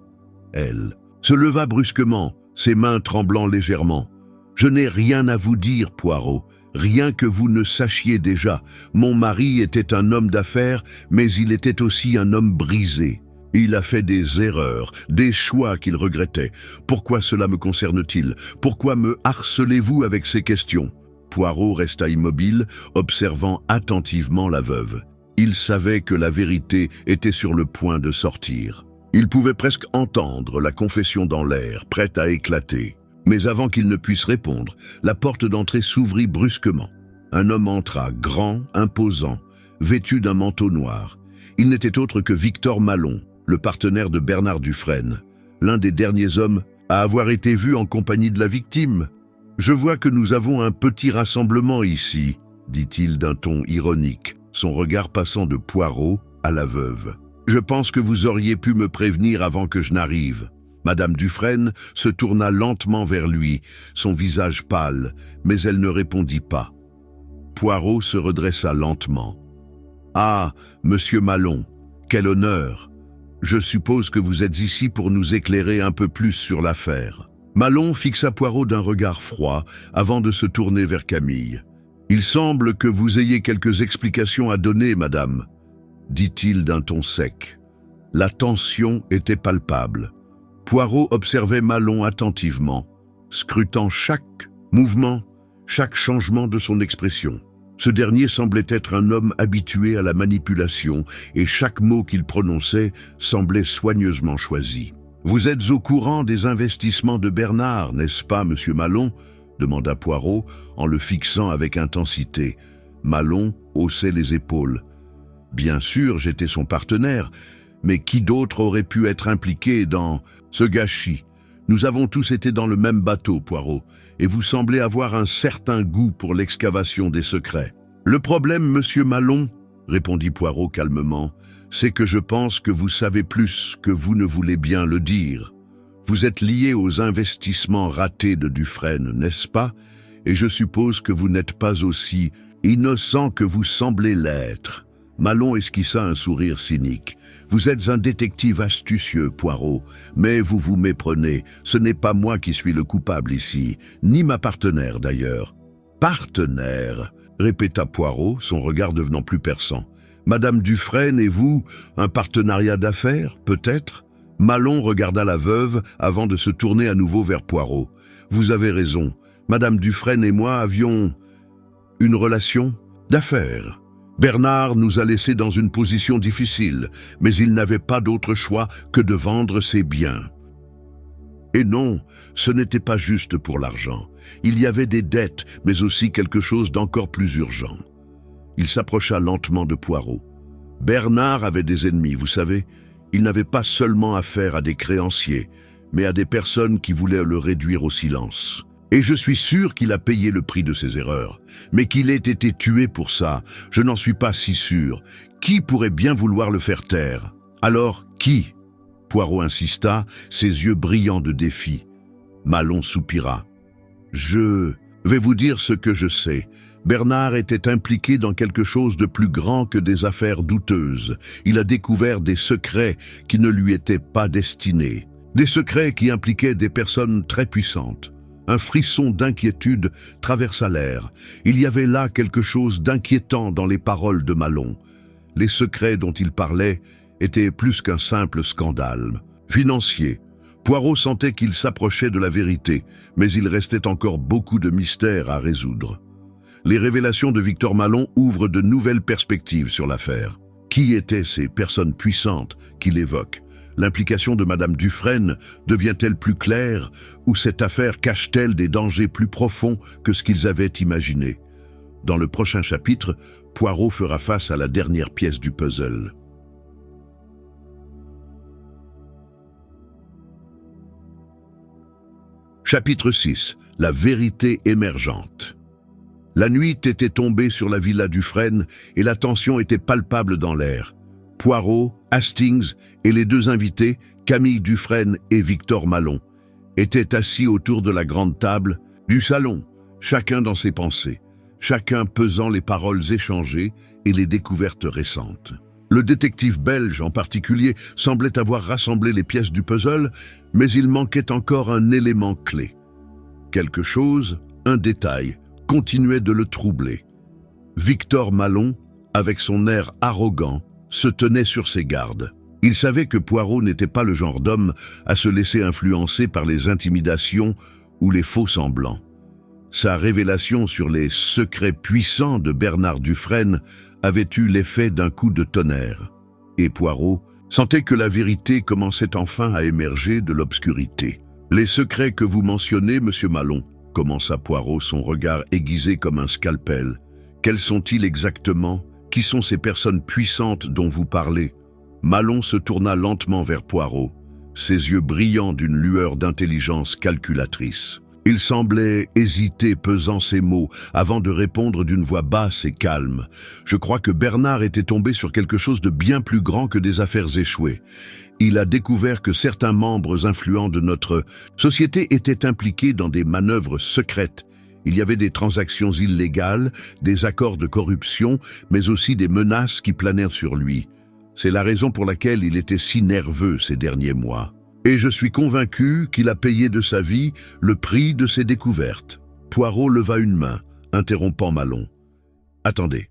Elle se leva brusquement, ses mains tremblant légèrement. Je n'ai rien à vous dire, Poirot, rien que vous ne sachiez déjà. Mon mari était un homme d'affaires, mais il était aussi un homme brisé. Il a fait des erreurs, des choix qu'il regrettait. Pourquoi cela me concerne-t-il? Pourquoi me harcelez-vous avec ces questions? Poirot resta immobile, observant attentivement la veuve. Il savait que la vérité était sur le point de sortir. Il pouvait presque entendre la confession dans l'air, prête à éclater. Mais avant qu'il ne puisse répondre, la porte d'entrée s'ouvrit brusquement. Un homme entra, grand, imposant, vêtu d'un manteau noir. Il n'était autre que Victor Malon, le partenaire de Bernard Dufresne, l'un des derniers hommes à avoir été vu en compagnie de la victime. « Je vois que nous avons un petit rassemblement ici, » dit-il d'un ton ironique, son regard passant de Poirot à la veuve. « Je pense que vous auriez pu me prévenir avant que je n'arrive. » Madame Dufresne se tourna lentement vers lui, son visage pâle, mais elle ne répondit pas. Poirot se redressa lentement. « Ah, monsieur Malon, quel honneur! Je suppose que vous êtes ici pour nous éclairer un peu plus sur l'affaire. » Malon fixa Poirot d'un regard froid avant de se tourner vers Camille. « Il semble que vous ayez quelques explications à donner, madame, » dit-il d'un ton sec. La tension était palpable. Poirot observait Malon attentivement, scrutant chaque mouvement, chaque changement de son expression. Ce dernier semblait être un homme habitué à la manipulation et chaque mot qu'il prononçait semblait soigneusement choisi. « Vous êtes au courant des investissements de Bernard, n'est-ce pas, monsieur Malon ?» demanda Poirot en le fixant avec intensité. Malon haussait les épaules. « Bien sûr, j'étais son partenaire, mais qui d'autre aurait pu être impliqué dans ce gâchis? Nous avons tous été dans le même bateau, Poirot, et vous semblez avoir un certain goût pour l'excavation des secrets. »« Le problème, monsieur Malon, » répondit Poirot calmement, « c'est que je pense que vous savez plus que vous ne voulez bien le dire. Vous êtes lié aux investissements ratés de Dufresne, n'est-ce pas? Et je suppose que vous n'êtes pas aussi innocent que vous semblez l'être. » Malon esquissa un sourire cynique. « Vous êtes un détective astucieux, Poirot, mais vous vous méprenez. Ce n'est pas moi qui suis le coupable ici, ni ma partenaire d'ailleurs. »« Partenaire ?» répéta Poirot, son regard devenant plus perçant. « Madame Dufresne et vous, un partenariat d'affaires, peut-être ?» Malon regarda la veuve avant de se tourner à nouveau vers Poirot. « Vous avez raison. Madame Dufresne et moi avions une relation d'affaires. Bernard nous a laissés dans une position difficile, mais il n'avait pas d'autre choix que de vendre ses biens. Et non, ce n'était pas juste pour l'argent. Il y avait des dettes, mais aussi quelque chose d'encore plus urgent. » Il s'approcha lentement de Poirot. Bernard avait des ennemis, vous savez. Il n'avait pas seulement affaire à des créanciers, mais à des personnes qui voulaient le réduire au silence. Et je suis sûr qu'il a payé le prix de ses erreurs. Mais qu'il ait été tué pour ça, je n'en suis pas si sûr. Qui pourrait bien vouloir le faire taire? Alors, qui? Poirot insista, ses yeux brillants de défi. Malon soupira. Je vais vous dire ce que je sais. Bernard était impliqué dans quelque chose de plus grand que des affaires douteuses. Il a découvert des secrets qui ne lui étaient pas destinés. Des secrets qui impliquaient des personnes très puissantes. Un frisson d'inquiétude traversa l'air. Il y avait là quelque chose d'inquiétant dans les paroles de Malon. Les secrets dont il parlait étaient plus qu'un simple scandale. Financier, Poirot sentait qu'il s'approchait de la vérité, mais il restait encore beaucoup de mystères à résoudre. Les révélations de Victor Malon ouvrent de nouvelles perspectives sur l'affaire. Qui étaient ces personnes puissantes qu'il évoque? L'implication de Madame Dufresne devient-elle plus claire ou cette affaire cache-t-elle des dangers plus profonds que ce qu'ils avaient imaginé? Dans le prochain chapitre, Poirot fera face à la dernière pièce du puzzle. Chapitre 6. La vérité émergente. La nuit était tombée sur la villa Dufresne et la tension était palpable dans l'air. Poirot, Hastings et les deux invités, Camille Dufresne et Victor Malon, étaient assis autour de la grande table du salon, chacun dans ses pensées, chacun pesant les paroles échangées et les découvertes récentes. Le détective belge en particulier semblait avoir rassemblé les pièces du puzzle, mais il manquait encore un élément clé. Quelque chose, un détail, continuait de le troubler. Victor Malon, avec son air arrogant, se tenait sur ses gardes. Il savait que Poirot n'était pas le genre d'homme à se laisser influencer par les intimidations ou les faux semblants. Sa révélation sur les secrets puissants de Bernard Dufresne avait eu l'effet d'un coup de tonnerre. Et Poirot sentait que la vérité commençait enfin à émerger de l'obscurité. « Les secrets que vous mentionnez, monsieur Malon », commença Poirot, son regard aiguisé comme un scalpel. « Quels sont-ils exactement? Qui sont ces personnes puissantes dont vous parlez ?» Malon se tourna lentement vers Poirot, ses yeux brillants d'une lueur d'intelligence calculatrice. Il semblait hésiter, pesant ses mots, avant de répondre d'une voix basse et calme. « Je crois que Bernard était tombé sur quelque chose de bien plus grand que des affaires échouées. Il a découvert que certains membres influents de notre société étaient impliqués dans des manœuvres secrètes. Il y avait des transactions illégales, des accords de corruption, mais aussi des menaces qui planèrent sur lui. C'est la raison pour laquelle il était si nerveux ces derniers mois. Et je suis convaincu qu'il a payé de sa vie le prix de ses découvertes. » Poirot leva une main, interrompant Malon. « Attendez,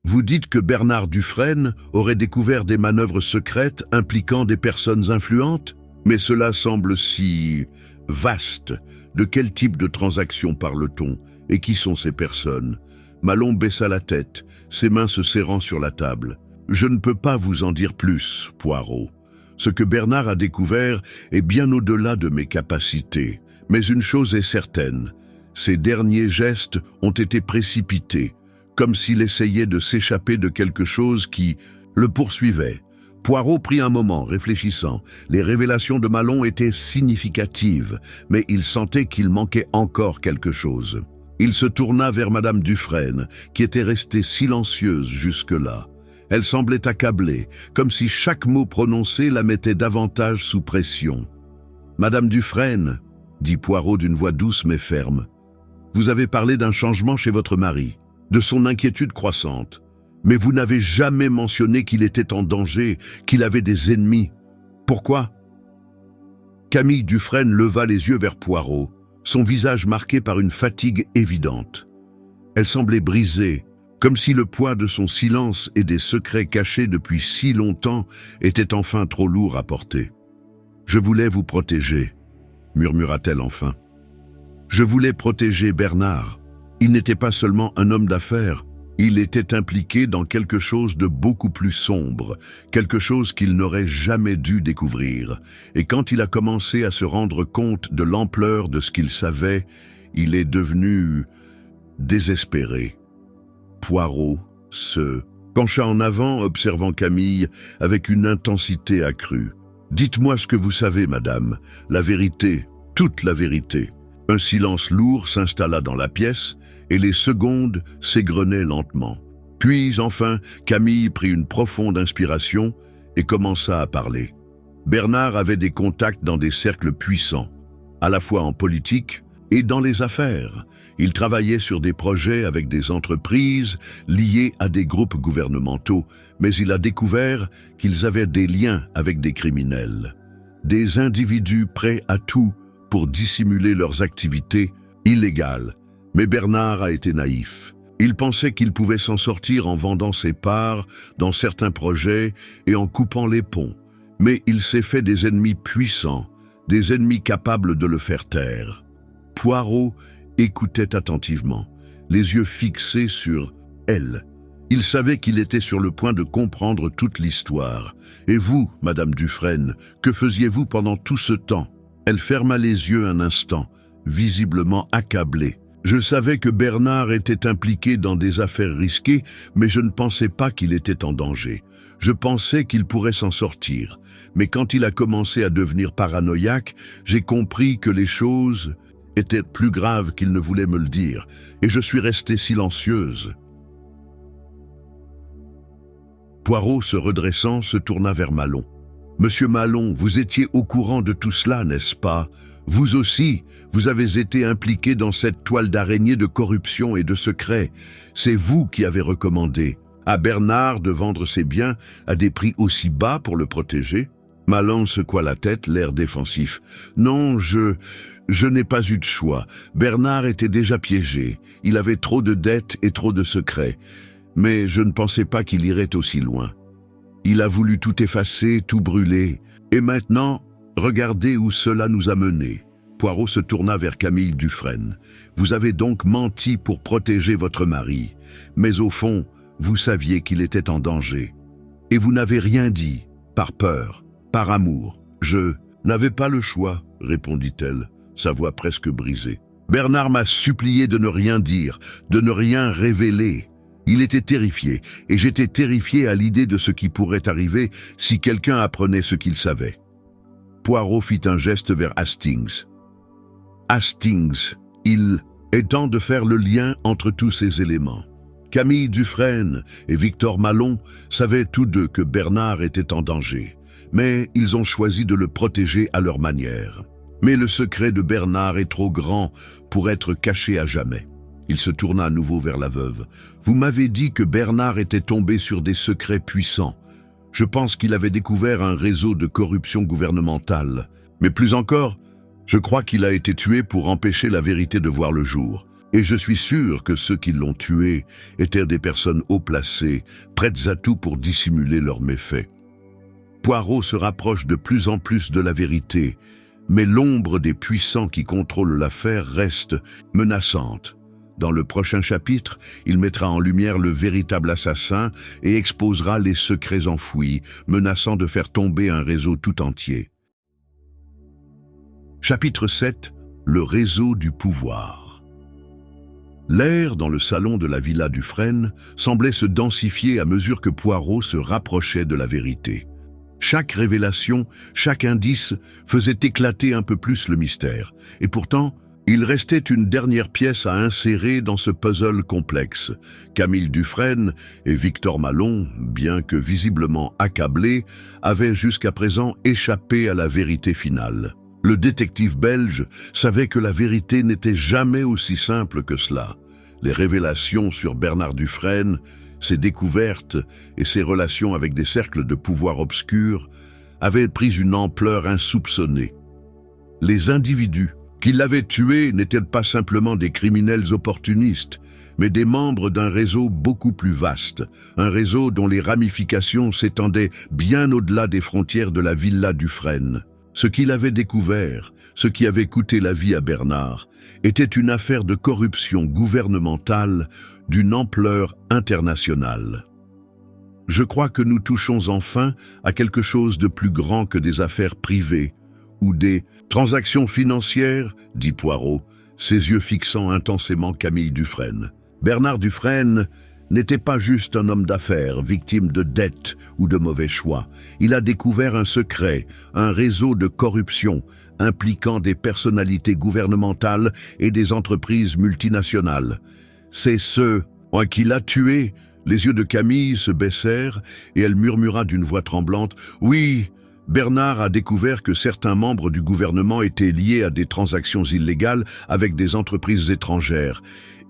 vous dites que Bernard Dufresne aurait découvert des manœuvres secrètes impliquant des personnes influentes? Mais cela semble si vaste. De quel type de transactions parle-t-on? Et qui sont ces personnes ?» Malon baissa la tête, ses mains se serrant sur la table. « Je ne peux pas vous en dire plus, Poirot. Ce que Bernard a découvert est bien au-delà de mes capacités. Mais une chose est certaine, ses derniers gestes ont été précipités, comme s'il essayait de s'échapper de quelque chose qui le poursuivait. » Poirot prit un moment, réfléchissant. Les révélations de Malon étaient significatives, mais il sentait qu'il manquait encore quelque chose. Il se tourna vers Madame Dufresne, qui était restée silencieuse jusque-là. Elle semblait accablée, comme si chaque mot prononcé la mettait davantage sous pression. « Madame Dufresne, » dit Poirot d'une voix douce mais ferme, « vous avez parlé d'un changement chez votre mari, de son inquiétude croissante. Mais vous n'avez jamais mentionné qu'il était en danger, qu'il avait des ennemis. Pourquoi ?» Camille Dufresne leva les yeux vers Poirot, son visage marqué par une fatigue évidente. Elle semblait brisée, comme si le poids de son silence et des secrets cachés depuis si longtemps était enfin trop lourd à porter. « Je voulais vous protéger, » murmura-t-elle enfin. « Je voulais protéger Bernard. Il n'était pas seulement un homme d'affaires, il était impliqué dans quelque chose de beaucoup plus sombre, quelque chose qu'il n'aurait jamais dû découvrir. Et quand il a commencé à se rendre compte de l'ampleur de ce qu'il savait, il est devenu désespéré. » Poirot se pencha en avant, observant Camille avec une intensité accrue. « Dites-moi ce que vous savez, madame, la vérité, toute la vérité. » Un silence lourd s'installa dans la pièce et les secondes s'égrenaient lentement. Puis, enfin, Camille prit une profonde inspiration et commença à parler. Bernard avait des contacts dans des cercles puissants, à la fois en politique et dans les affaires. Il travaillait sur des projets avec des entreprises liées à des groupes gouvernementaux, mais il a découvert qu'ils avaient des liens avec des criminels. Des individus prêts à tout pour dissimuler leurs activités illégales. Mais Bernard a été naïf. Il pensait qu'il pouvait s'en sortir en vendant ses parts dans certains projets et en coupant les ponts. Mais il s'est fait des ennemis puissants, des ennemis capables de le faire taire. Poirot écoutait attentivement, les yeux fixés sur elle. Il savait qu'il était sur le point de comprendre toute l'histoire. « Et vous, Madame Dufresne, que faisiez-vous pendant tout ce temps ?» Elle ferma les yeux un instant, visiblement accablée. « Je savais que Bernard était impliqué dans des affaires risquées, mais je ne pensais pas qu'il était en danger. Je pensais qu'il pourrait s'en sortir. Mais quand il a commencé à devenir paranoïaque, j'ai compris que les choses étaient plus graves qu'il ne voulait me le dire, et je suis restée silencieuse. » Poirot, se redressant, se tourna vers Malon. « Monsieur Malon, vous étiez au courant de tout cela, n'est-ce pas? Vous aussi, vous avez été impliqué dans cette toile d'araignée de corruption et de secret. C'est vous qui avez recommandé à Bernard de vendre ses biens à des prix aussi bas pour le protéger ?» Malon secoua la tête, l'air défensif. « Non, je n'ai pas eu de choix. Bernard était déjà piégé. Il avait trop de dettes et trop de secrets. Mais je ne pensais pas qu'il irait aussi loin. Il a voulu tout effacer, tout brûler. Et maintenant, regardez où cela nous a menés. » Poirot se tourna vers Camille Dufresne. « Vous avez donc menti pour protéger votre mari. Mais au fond, vous saviez qu'il était en danger. Et vous n'avez rien dit, par peur, par amour. »« Je n'avais pas le choix, » répondit-elle, sa voix presque brisée. « Bernard m'a supplié de ne rien dire, de ne rien révéler. Il était terrifié, et j'étais terrifié à l'idée de ce qui pourrait arriver si quelqu'un apprenait ce qu'il savait. » Poirot fit un geste vers Hastings. « Hastings, il est temps de faire le lien entre tous ces éléments. Camille Dufresne et Victor Malon savaient tous deux que Bernard était en danger, mais ils ont choisi de le protéger à leur manière. Mais le secret de Bernard est trop grand pour être caché à jamais. » Il se tourna à nouveau vers la veuve. « Vous m'avez dit que Bernard était tombé sur des secrets puissants. Je pense qu'il avait découvert un réseau de corruption gouvernementale. Mais plus encore, je crois qu'il a été tué pour empêcher la vérité de voir le jour. Et je suis sûr que ceux qui l'ont tué étaient des personnes haut placées, prêtes à tout pour dissimuler leurs méfaits. » Poirot se rapproche de plus en plus de la vérité, mais l'ombre des puissants qui contrôlent l'affaire reste menaçante. Dans le prochain chapitre, il mettra en lumière le véritable assassin et exposera les secrets enfouis, menaçant de faire tomber un réseau tout entier. Chapitre 7. Le réseau du pouvoir. L'air dans le salon de la villa Dufresne semblait se densifier à mesure que Poirot se rapprochait de la vérité. Chaque révélation, chaque indice faisait éclater un peu plus le mystère. Et pourtant, il restait une dernière pièce à insérer dans ce puzzle complexe. Camille Dufresne et Victor Malon, bien que visiblement accablés, avaient jusqu'à présent échappé à la vérité finale. Le détective belge savait que la vérité n'était jamais aussi simple que cela. Les révélations sur Bernard Dufresne, ses découvertes et ses relations avec des cercles de pouvoir obscurs avaient pris une ampleur insoupçonnée. Les individus qui l'avaient tué n'étaient pas simplement des criminels opportunistes, mais des membres d'un réseau beaucoup plus vaste, un réseau dont les ramifications s'étendaient bien au-delà des frontières de la villa Dufresne. Ce qu'il avait découvert, ce qui avait coûté la vie à Bernard, était une affaire de corruption gouvernementale d'une ampleur internationale. Je crois que nous touchons enfin à quelque chose de plus grand que des affaires privées ou des transactions financières, dit Poirot, ses yeux fixant intensément Camille Dufresne. Bernard Dufresne n'était pas juste un homme d'affaires, victime de dettes ou de mauvais choix. Il a découvert un secret, un réseau de corruption impliquant des personnalités gouvernementales et des entreprises multinationales. C'est ce qui l'a tué. Les yeux de Camille se baissèrent et elle murmura d'une voix tremblante « Oui, Bernard a découvert que certains membres du gouvernement étaient liés à des transactions illégales avec des entreprises étrangères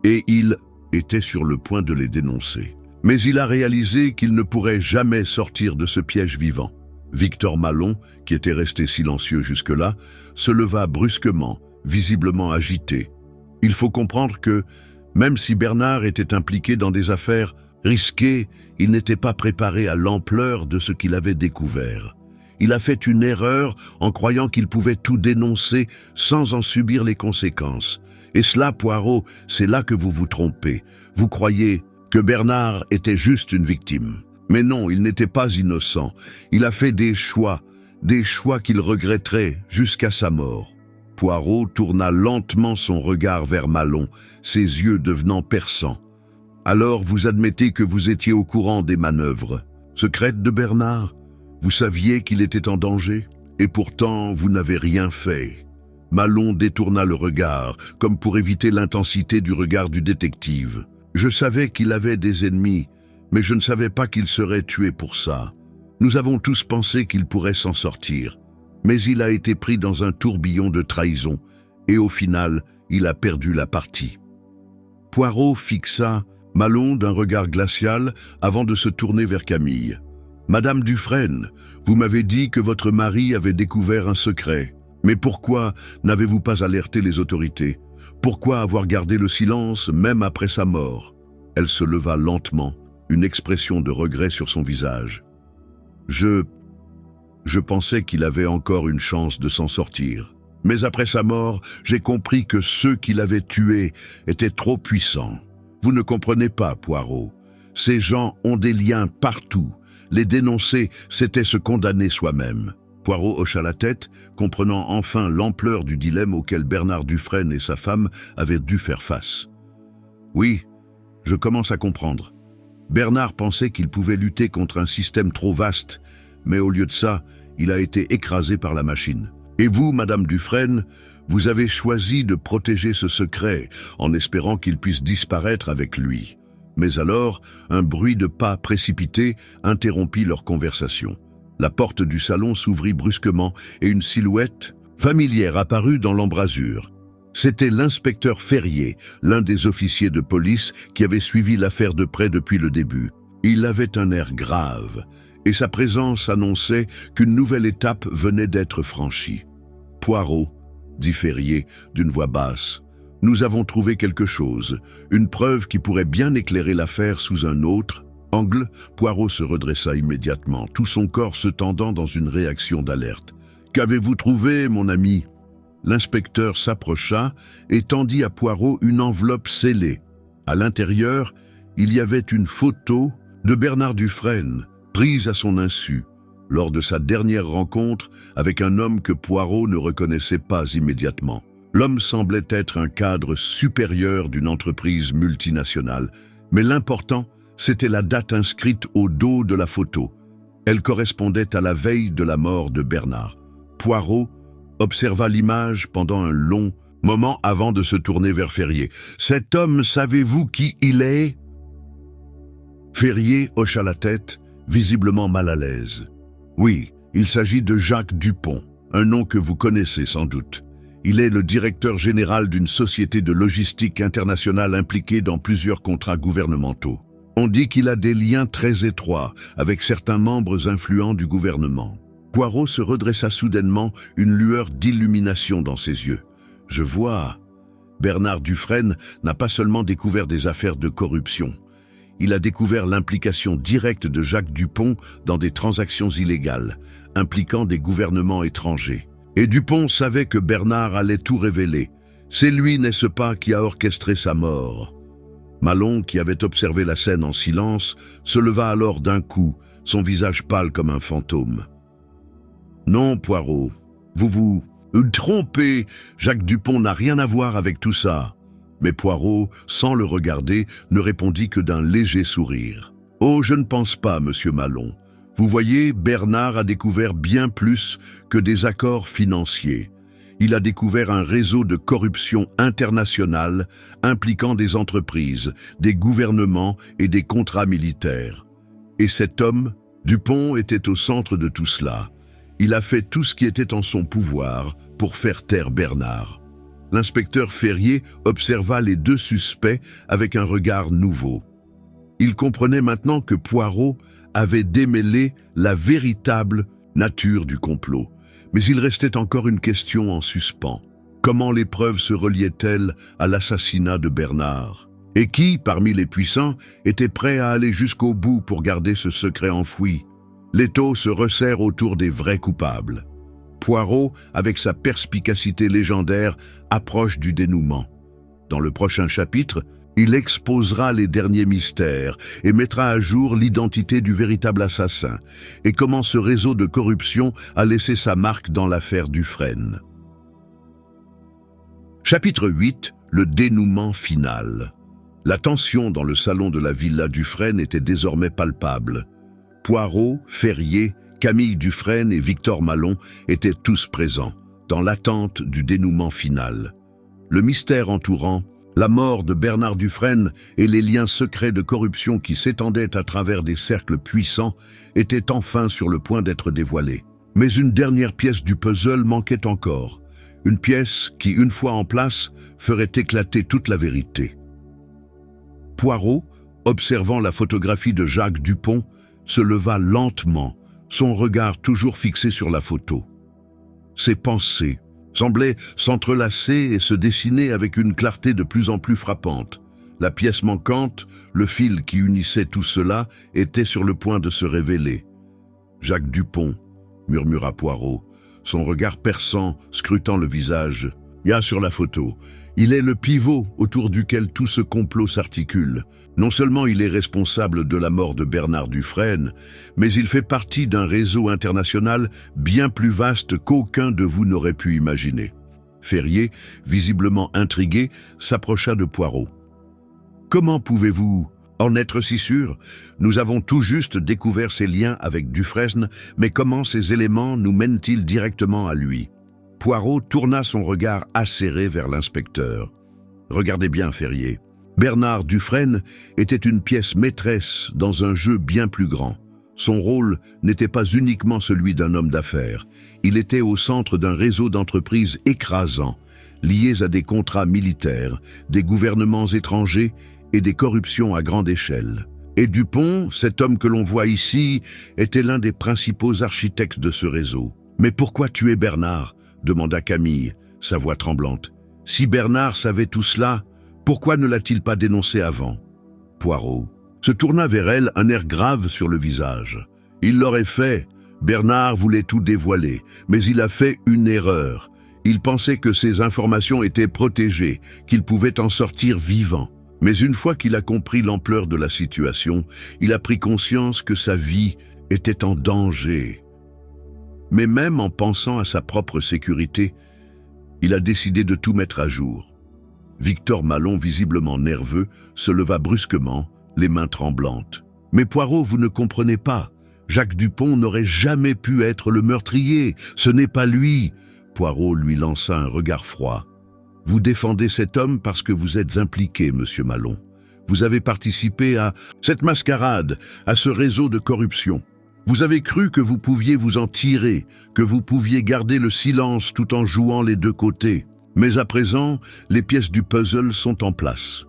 et il était sur le point de les dénoncer. Mais il a réalisé qu'il ne pourrait jamais sortir de ce piège vivant. Victor Malon, qui était resté silencieux jusque-là, se leva brusquement, visiblement agité. Il faut comprendre que, même si Bernard était impliqué dans des affaires risquées, il n'était pas préparé à l'ampleur de ce qu'il avait découvert. Il a fait une erreur en croyant qu'il pouvait tout dénoncer sans en subir les conséquences. Et cela, Poirot, c'est là que vous vous trompez. Vous croyez que Bernard était juste une victime. Mais non, il n'était pas innocent. Il a fait des choix qu'il regretterait jusqu'à sa mort. Poirot tourna lentement son regard vers Malon, ses yeux devenant perçants. Alors vous admettez que vous étiez au courant des manœuvres secrètes de Bernard? Vous saviez qu'il était en danger? Et pourtant, vous n'avez rien fait. Malon détourna le regard, comme pour éviter l'intensité du regard du détective. Je savais qu'il avait des ennemis, mais je ne savais pas qu'il serait tué pour ça. Nous avons tous pensé qu'il pourrait s'en sortir. Mais il a été pris dans un tourbillon de trahison, et au final, il a perdu la partie. Poirot fixa Malon d'un regard glacial avant de se tourner vers Camille. « Madame Dufresne, vous m'avez dit que votre mari avait découvert un secret. Mais pourquoi n'avez-vous pas alerté les autorités? Pourquoi avoir gardé le silence même après sa mort ?» Elle se leva lentement, une expression de regret sur son visage. Je pensais qu'il avait encore une chance de s'en sortir. Mais après sa mort, j'ai compris que ceux qui l'avaient tué étaient trop puissants. Vous ne comprenez pas, Poirot. Ces gens ont des liens partout. Les dénoncer, c'était se condamner soi-même. Poirot hocha la tête, comprenant enfin l'ampleur du dilemme auquel Bernard Dufresne et sa femme avaient dû faire face. Oui, je commence à comprendre. Bernard pensait qu'il pouvait lutter contre un système trop vaste, mais au lieu de ça, il a été écrasé par la machine. Et vous, Madame Dufresne, vous avez choisi de protéger ce secret en espérant qu'il puisse disparaître avec lui. Mais alors, un bruit de pas précipité interrompit leur conversation. La porte du salon s'ouvrit brusquement et une silhouette familière apparut dans l'embrasure. C'était l'inspecteur Ferrier, l'un des officiers de police qui avait suivi l'affaire de près depuis le début. Il avait un air grave, et sa présence annonçait qu'une nouvelle étape venait d'être franchie. « Poirot », dit Ferrier d'une voix basse, « nous avons trouvé quelque chose, une preuve qui pourrait bien éclairer l'affaire sous un autre angle. » Poirot se redressa immédiatement, tout son corps se tendant dans une réaction d'alerte. « Qu'avez-vous trouvé, mon ami ?» L'inspecteur s'approcha et tendit à Poirot une enveloppe scellée. À l'intérieur, il y avait une photo de Bernard Dufresne, prise à son insu, lors de sa dernière rencontre avec un homme que Poirot ne reconnaissait pas immédiatement. L'homme semblait être un cadre supérieur d'une entreprise multinationale, mais l'important, c'était la date inscrite au dos de la photo. Elle correspondait à la veille de la mort de Bernard. Poirot observa l'image pendant un long moment avant de se tourner vers Ferrier. « Cet homme, savez-vous qui il est ?» Ferrier hocha la tête, visiblement mal à l'aise. « Oui, il s'agit de Jacques Dupont, un nom que vous connaissez sans doute. Il est le directeur général d'une société de logistique internationale impliquée dans plusieurs contrats gouvernementaux. On dit qu'il a des liens très étroits avec certains membres influents du gouvernement. » Poirot se redressa soudainement, une lueur d'illumination dans ses yeux. « Je vois. Bernard Dufresne n'a pas seulement découvert des affaires de corruption. Il a découvert l'implication directe de Jacques Dupont dans des transactions illégales, impliquant des gouvernements étrangers. Et Dupont savait que Bernard allait tout révéler. C'est lui, n'est-ce pas, qui a orchestré sa mort. » Malon, qui avait observé la scène en silence, se leva alors d'un coup, son visage pâle comme un fantôme. « Non, Poirot, vous vous trompez, Jacques Dupont n'a rien à voir avec tout ça. » Mais Poirot, sans le regarder, ne répondit que d'un léger sourire. « Oh, je ne pense pas, monsieur Malon. Vous voyez, Bernard a découvert bien plus que des accords financiers. Il a découvert un réseau de corruption internationale impliquant des entreprises, des gouvernements et des contrats militaires. Et cet homme, Dupont, était au centre de tout cela. Il a fait tout ce qui était en son pouvoir pour faire taire Bernard. » L'inspecteur Ferrier observa les deux suspects avec un regard nouveau. Il comprenait maintenant que Poirot avait démêlé la véritable nature du complot. Mais il restait encore une question en suspens. Comment les preuves se reliaient-elles à l'assassinat de Bernard? Et qui, parmi les puissants, était prêt à aller jusqu'au bout pour garder ce secret enfoui? L'étau se resserre autour des vrais coupables. Poirot, avec sa perspicacité légendaire, approche du dénouement. Dans le prochain chapitre, il exposera les derniers mystères et mettra à jour l'identité du véritable assassin et comment ce réseau de corruption a laissé sa marque dans l'affaire Dufresne. Chapitre 8, le dénouement final. La tension dans le salon de la villa Dufresne était désormais palpable. Poirot, Ferrier, Camille Dufresne et Victor Malon étaient tous présents, dans l'attente du dénouement final. Le mystère entourant la mort de Bernard Dufresne et les liens secrets de corruption qui s'étendaient à travers des cercles puissants étaient enfin sur le point d'être dévoilés. Mais une dernière pièce du puzzle manquait encore, une pièce qui, une fois en place, ferait éclater toute la vérité. Poirot, observant la photographie de Jacques Dupont, se leva lentement, son regard toujours fixé sur la photo. Ses pensées semblaient s'entrelacer et se dessiner avec une clarté de plus en plus frappante. La pièce manquante, le fil qui unissait tout cela, était sur le point de se révéler. « Jacques Dupont », murmura Poirot, son regard perçant, scrutant le visage. « Il y a sur la photo. Il est le pivot autour duquel tout ce complot s'articule. Non seulement il est responsable de la mort de Bernard Dufresne, mais il fait partie d'un réseau international bien plus vaste qu'aucun de vous n'aurait pu imaginer. » Ferrier, visiblement intrigué, s'approcha de Poirot. « Comment pouvez-vous en être si sûr? Nous avons tout juste découvert ses liens avec Dufresne, mais comment ces éléments nous mènent-ils directement à lui ?» Poirot tourna son regard acéré vers l'inspecteur. « Regardez bien, Ferrier. Bernard Dufresne était une pièce maîtresse dans un jeu bien plus grand. Son rôle n'était pas uniquement celui d'un homme d'affaires. Il était au centre d'un réseau d'entreprises écrasant, liés à des contrats militaires, des gouvernements étrangers et des corruptions à grande échelle. Et Dupont, cet homme que l'on voit ici, était l'un des principaux architectes de ce réseau. Mais pourquoi tuer Bernard ? Demanda Camille, sa voix tremblante. Si Bernard savait tout cela, pourquoi ne l'a-t-il pas dénoncé avant? Poirot se tourna vers elle, un air grave sur le visage. Il l'aurait fait. Bernard voulait tout dévoiler, mais il a fait une erreur. Il pensait que ces informations étaient protégées, qu'il pouvait en sortir vivant. Mais une fois qu'il a compris l'ampleur de la situation, il a pris conscience que sa vie était en danger. Mais même en pensant à sa propre sécurité, il a décidé de tout mettre à jour. Victor Malon, visiblement nerveux, se leva brusquement, les mains tremblantes. « Mais Poirot, vous ne comprenez pas. Jacques Dupont n'aurait jamais pu être le meurtrier. Ce n'est pas lui. » Poirot lui lança un regard froid. « Vous défendez cet homme parce que vous êtes impliqué, monsieur Malon. Vous avez participé à cette mascarade, à ce réseau de corruption. Vous avez cru que vous pouviez vous en tirer, que vous pouviez garder le silence tout en jouant les deux côtés. Mais à présent, les pièces du puzzle sont en place. »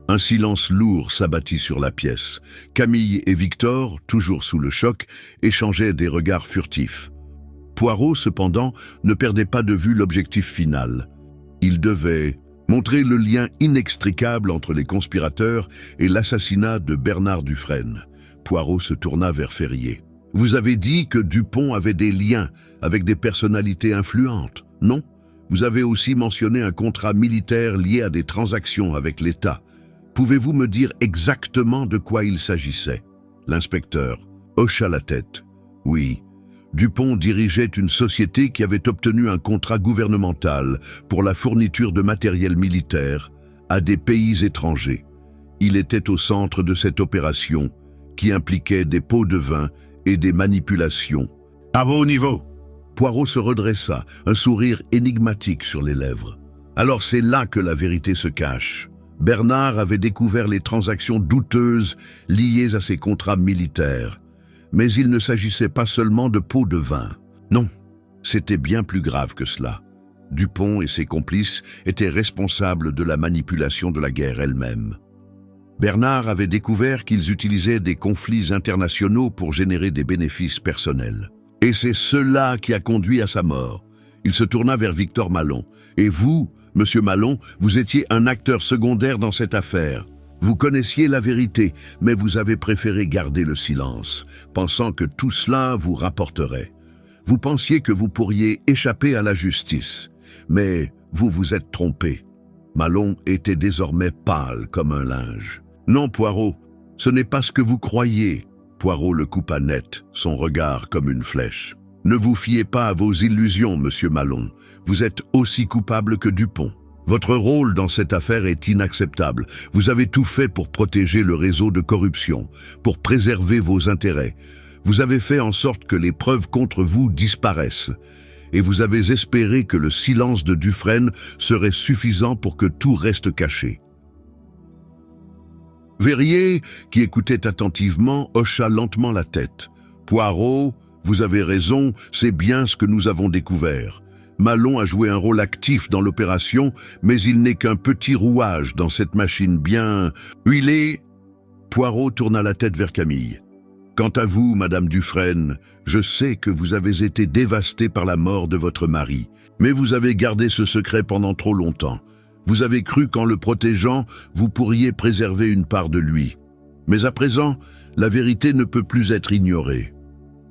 Un silence lourd s'abattit sur la pièce. Camille et Victor, toujours sous le choc, échangeaient des regards furtifs. Poirot, cependant, ne perdait pas de vue l'objectif final. Il devait montrer le lien inextricable entre les conspirateurs et l'assassinat de Bernard Dufresne. Poirot se tourna vers Ferrier. « Vous avez dit que Dupont avait des liens avec des personnalités influentes, non? Vous avez aussi mentionné un contrat militaire lié à des transactions avec l'État. Pouvez-vous me dire exactement de quoi il s'agissait ?» L'inspecteur hocha la tête. « Oui. Dupont dirigeait une société qui avait obtenu un contrat gouvernemental pour la fourniture de matériel militaire à des pays étrangers. Il était au centre de cette opération qui impliquait des pots de vin et des manipulations. « À vos niveaux !» Poirot se redressa, un sourire énigmatique sur les lèvres. « Alors c'est là que la vérité se cache. Bernard avait découvert les transactions douteuses liées à ses contrats militaires. Mais il ne s'agissait pas seulement de pots de vin. Non, c'était bien plus grave que cela. Dupont et ses complices étaient responsables de la manipulation de la guerre elle-même. Bernard avait découvert qu'ils utilisaient des conflits internationaux pour générer des bénéfices personnels. Et c'est cela qui a conduit à sa mort. Il se tourna vers Victor Malon. Et vous, monsieur Malon, vous étiez un acteur secondaire dans cette affaire. Vous connaissiez la vérité, mais vous avez préféré garder le silence, pensant que tout cela vous rapporterait. Vous pensiez que vous pourriez échapper à la justice, mais vous vous êtes trompé. Malon était désormais pâle comme un linge. Non, Poirot, ce n'est pas ce que vous croyez. Poirot le coupa net, son regard comme une flèche. Ne vous fiez pas à vos illusions, monsieur Malon. Vous êtes aussi coupable que Dupont. Votre rôle dans cette affaire est inacceptable. Vous avez tout fait pour protéger le réseau de corruption, pour préserver vos intérêts. Vous avez fait en sorte que les preuves contre vous disparaissent. Et vous avez espéré que le silence de Dufresne serait suffisant pour que tout reste caché. Verrier, qui écoutait attentivement, hocha lentement la tête. Poirot, vous avez raison, c'est bien ce que nous avons découvert. Malon a joué un rôle actif dans l'opération, mais il n'est qu'un petit rouage dans cette machine bien huilée. Poirot tourna la tête vers Camille. Quant à vous, Madame Dufresne, je sais que vous avez été dévastée par la mort de votre mari, mais vous avez gardé ce secret pendant trop longtemps. Vous avez cru qu'en le protégeant, vous pourriez préserver une part de lui. Mais à présent, la vérité ne peut plus être ignorée.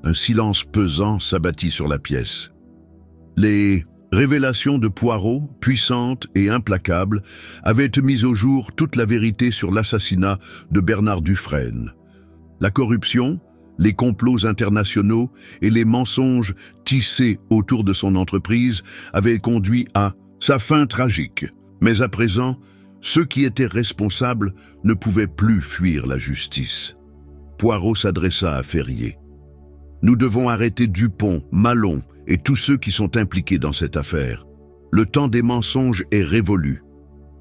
Un silence pesant s'abattit sur la pièce. Les révélations de Poirot, puissantes et implacables, avaient mis au jour toute la vérité sur l'assassinat de Bernard Dufresne. La corruption, les complots internationaux et les mensonges tissés autour de son entreprise avaient conduit à sa fin tragique. Mais à présent, ceux qui étaient responsables ne pouvaient plus fuir la justice. Poirot s'adressa à Ferrier. Nous devons arrêter Dupont, Malon et tous ceux qui sont impliqués dans cette affaire. Le temps des mensonges est révolu.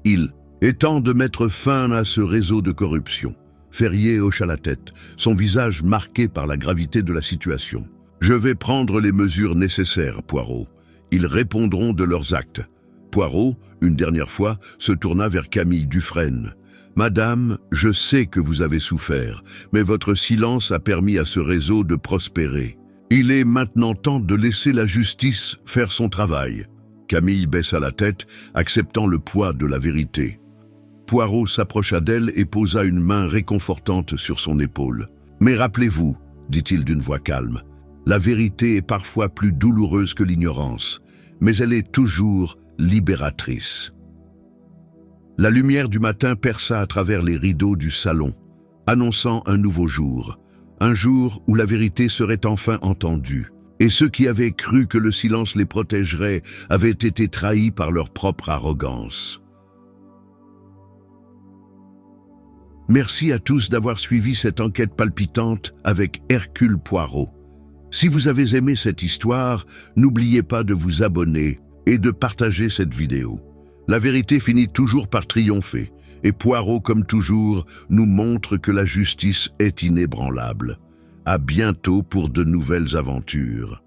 Il est temps de mettre fin à ce réseau de corruption. Ferrier hocha la tête, son visage marqué par la gravité de la situation. Je vais prendre les mesures nécessaires, Poirot. Ils répondront de leurs actes. Poirot, une dernière fois, se tourna vers Camille Dufresne. Madame, je sais que vous avez souffert, mais votre silence a permis à ce réseau de prospérer. Il est maintenant temps de laisser la justice faire son travail. Camille baissa la tête, acceptant le poids de la vérité. Poirot s'approcha d'elle et posa une main réconfortante sur son épaule. « Mais rappelez-vous, dit-il d'une voix calme, la vérité est parfois plus douloureuse que l'ignorance, mais elle est toujours libératrice. » La lumière du matin perça à travers les rideaux du salon, annonçant un nouveau jour, un jour où la vérité serait enfin entendue. Et ceux qui avaient cru que le silence les protégerait avaient été trahis par leur propre arrogance. Merci à tous d'avoir suivi cette enquête palpitante avec Hercule Poirot. Si vous avez aimé cette histoire, n'oubliez pas de vous abonner et de partager cette vidéo. La vérité finit toujours par triompher, et Poirot, comme toujours, nous montre que la justice est inébranlable. À bientôt pour de nouvelles aventures.